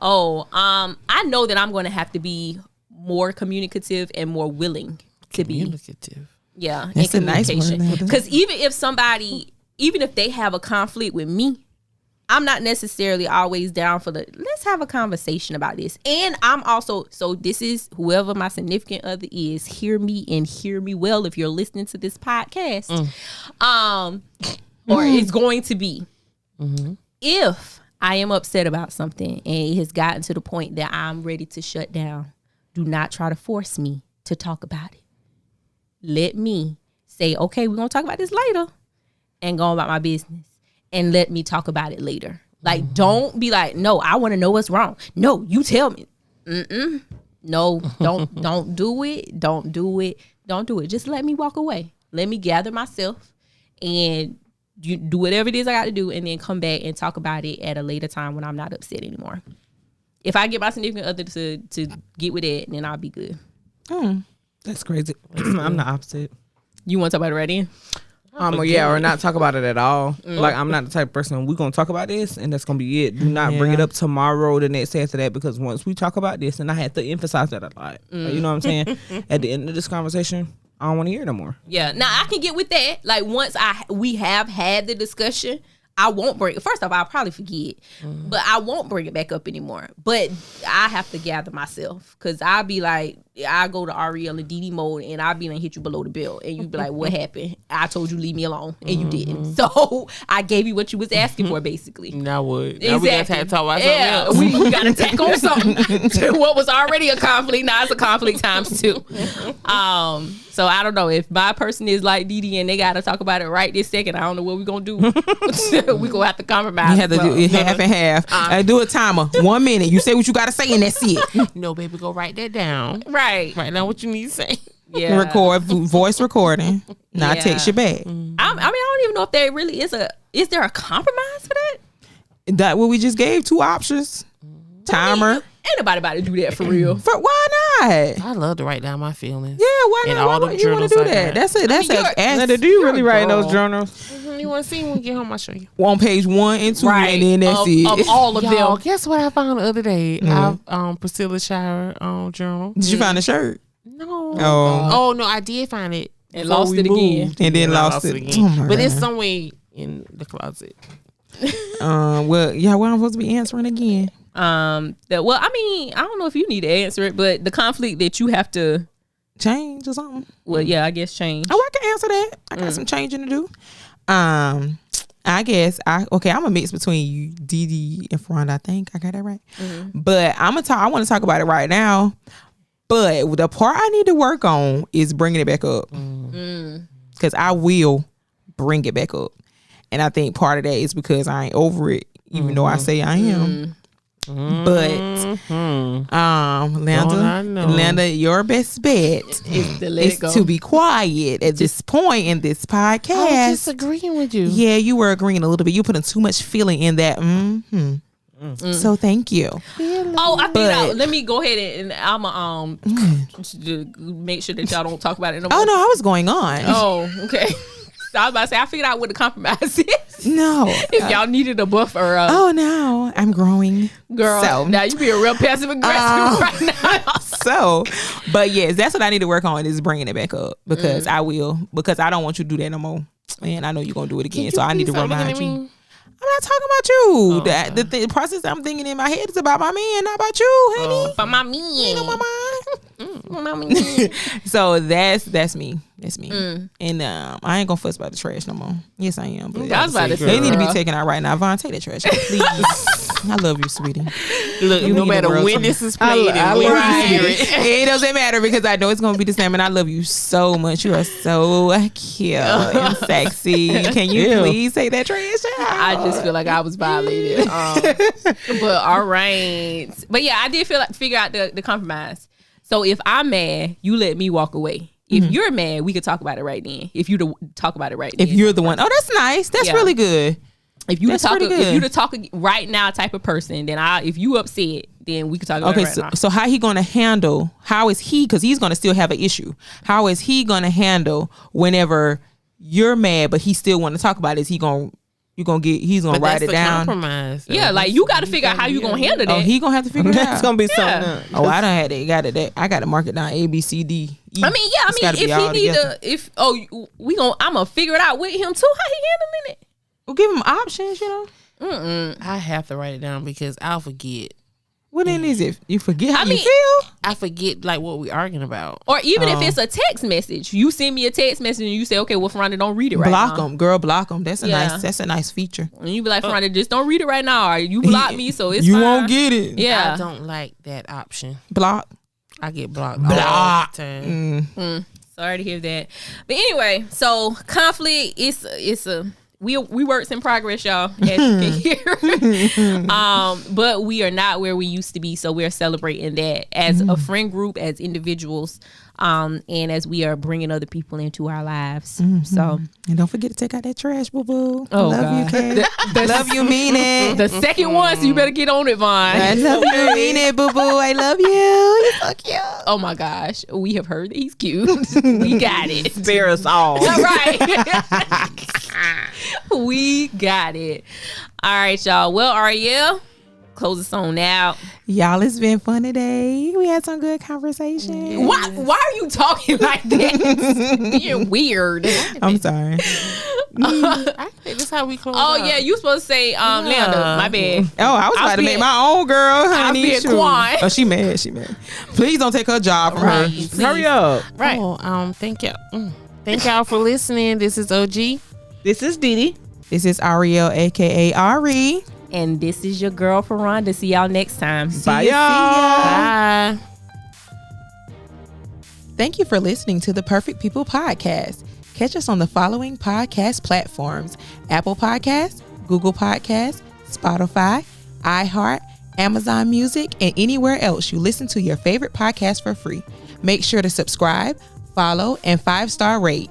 I know that I'm gonna have to be more communicative and more willing to be. Communicative. Yeah, That's in a nice word. communication. Because even if they have a conflict with me, I'm not necessarily always down for let's have a conversation about this. And I'm also, so this is whoever my significant other is, hear me and hear me well if you're listening to this podcast. Or it's going to be. If I am upset about something and it has gotten to the point that I'm ready to shut down, do not try to force me to talk about it. Let me say, okay, we're going to talk about this later, and go about my business. And let me talk about it later. Like, don't be like, no, I want to know what's wrong. No, you tell me. No, don't do it. Don't do it. Don't do it. Just let me walk away. Let me gather myself and you do whatever it is I got to do, and then come back and talk about it at a later time when I'm not upset anymore. If I get my significant other to get with it, then I'll be good. That's crazy. I'm the opposite. You want to talk about it right in? Or not talk about it at all. Like, I'm not the type of person, we're gonna talk about this and that's gonna be it. Do not bring it up tomorrow, the next day after that, because once we talk about this, and I had to emphasize that a lot. You know what I'm saying? At the end of this conversation, I don't want to hear no more. Yeah. Now I can get with that. Like, once we have had the discussion, I won't bring it. First off, I'll probably forget, but I won't bring it back up anymore. But I have to gather myself, because I'll be like, I go to Auri or Dee Dee mode, and I'll be like, hit you below the belt, and you be like, what happened? I told you leave me alone, and you didn't. So I gave you what you was asking for, basically. Now what? Exactly. Now we got to talk about something else. We got to tack on something to what was already a conflict. Now it's a conflict times 2. So I don't know, if my person is like Dee Dee and they got to talk about it right this second, I don't know what we're going to do. We going to have to compromise. You have to do it half and half. Do a timer. 1 minute. You say what you got to say, and that's it. No, baby, go write that down. Right Now what you need to say. Yeah. Record voice recording. Now text you back. I mean, I don't even know if there really is there a compromise for that? That what we just gave 2 options. Timer. Ain't nobody about to do that for real. Why not? I love to write down my feelings. Yeah, why not? Why would you want to do that? That's it. That's Do you really write in those journals? You want to see when we get home? I'll show you. On page 1 and 2, Right. and then that's it. Of all of Y'all, them. guess what I found the other day? Priscilla Shower journal. Did you find a shirt? No. Oh. No, I did find it. And before lost we it again. moved. And then I lost it. again. Oh my but it's God. somewhere in the closet. Well, yeah, what I'm supposed to be answering again? I mean, I don't know if you need to answer it, but the conflict that you have to Change or something? well, yeah, I guess change. Oh, I can answer that. I got some changing to do. I guess I'm a mix between you, Dee Dee, and Fraronda. I think I got that right. But I want to talk about it right now. But the part I need to work on is bringing it back up, because I will bring it back up, and I think part of that is because I ain't over it, even though I say I am. But Linda, your best bet is to be quiet at this point in this podcast. I was just agreeing with you. Yeah, you were agreeing a little bit. You putting too much feeling in that. So thank you. Oh, I figured out. Let me go ahead and I'm make sure that y'all don't talk about it no more. Oh no, I was going on. Oh, okay. So I was about to say, I figured out what the compromise is. No. If y'all needed a buffer. Oh no, I'm growing. Girl, So, now you being real passive aggressive right now. So, but yes, that's what I need to work on, is bringing it back up, because I will, because I don't want you to do that no more. And I know you're going to do it again. So I need to remind you. I'm not talking about you. The process I'm thinking in my head is about my man, not about you, honey. But my man. You know my mind. So that's me. That's me. And I ain't gonna fuss about the trash no more. Yes, I am. But I was about to say, they need to be taken out right now. Vaughn, take that trash out, please. I love you, sweetie. Look, no matter when this is played and when you hear it. It doesn't matter, because I know it's gonna be the same, and I love you so much. You are so cute and sexy. Can you please take that trash out? I just feel like I was violated. But all right. But yeah, I did figure out the compromise. So if I'm mad, you let me walk away. If you're mad, we could talk about it right then. If you to talk about it right then. If you're the one. Oh, that's nice. That's really good. If you to talk right now type of person, then if you upset, then we could talk about it right now. So how he going to handle, how is he, because he's going to still have an issue. How is he going to handle whenever you're mad, but he still want to talk about it? Is he going to, he's going to write it down? Compromise. Yeah, like you got to figure out how you going to handle that. Oh, he going to have to figure it out. It's going to be something else. Oh, I done had it. I got to mark it down. A, B, C, D, E. I mean, if he need I'm going to figure it out with him too. How he handling it? We'll give him options, I have to write it down because I'll forget. What then is it? You forget how you feel? I forget like what we arguing about. Or even if it's a text message, you send me a text message and you say, "Okay, well, Fraronda, don't read it right now." Block them, girl. Block them. That's a nice feature. And you be like, "Fraronda, just don't read it right now. Or you block me, so it's you fine." won't get it. Yeah, I don't like that option. Block. I get blocked all the time. Sorry to hear that. But anyway, so conflict is a we works in progress, y'all, as you can hear. But we are not where we used to be, so we're celebrating that as a friend group, as individuals, and as we are bringing other people into our lives. So, and don't forget to take out that trash, boo boo. Oh, love God. you, Kay. Love you, mean it. the second one, so you better get on it, Vaughn. I love you, mean it, boo boo. I love you. You're so cute. Oh my gosh, we have heard that he's cute. We got it. Spare us all. All right. We got it. All right, y'all. Well, Ariel, close us on out. Y'all, it's been fun today. We had some good conversation. Why are you talking like that? It's being weird. I'm sorry. I think that's how we close out. Oh yeah, you supposed to say Leander. My bad. Oh, I was about to make my own girl, honey. being Quan. Oh, she mad. Please don't take her job from her. Right. Hurry up. Right. Oh, thank y'all. Thank y'all for listening. This is OG. This is Dee Dee. This is Ariel, aka Auri. And this is your girl Fraronda. See y'all next time. Bye, y'all. Bye. Thank you for listening to the Perfect People Podcast. Catch us on the following podcast platforms: Apple Podcasts, Google Podcasts, Spotify, iHeart, Amazon Music, and anywhere else you listen to your favorite podcast for free. Make sure to subscribe, follow, and 5-star rate.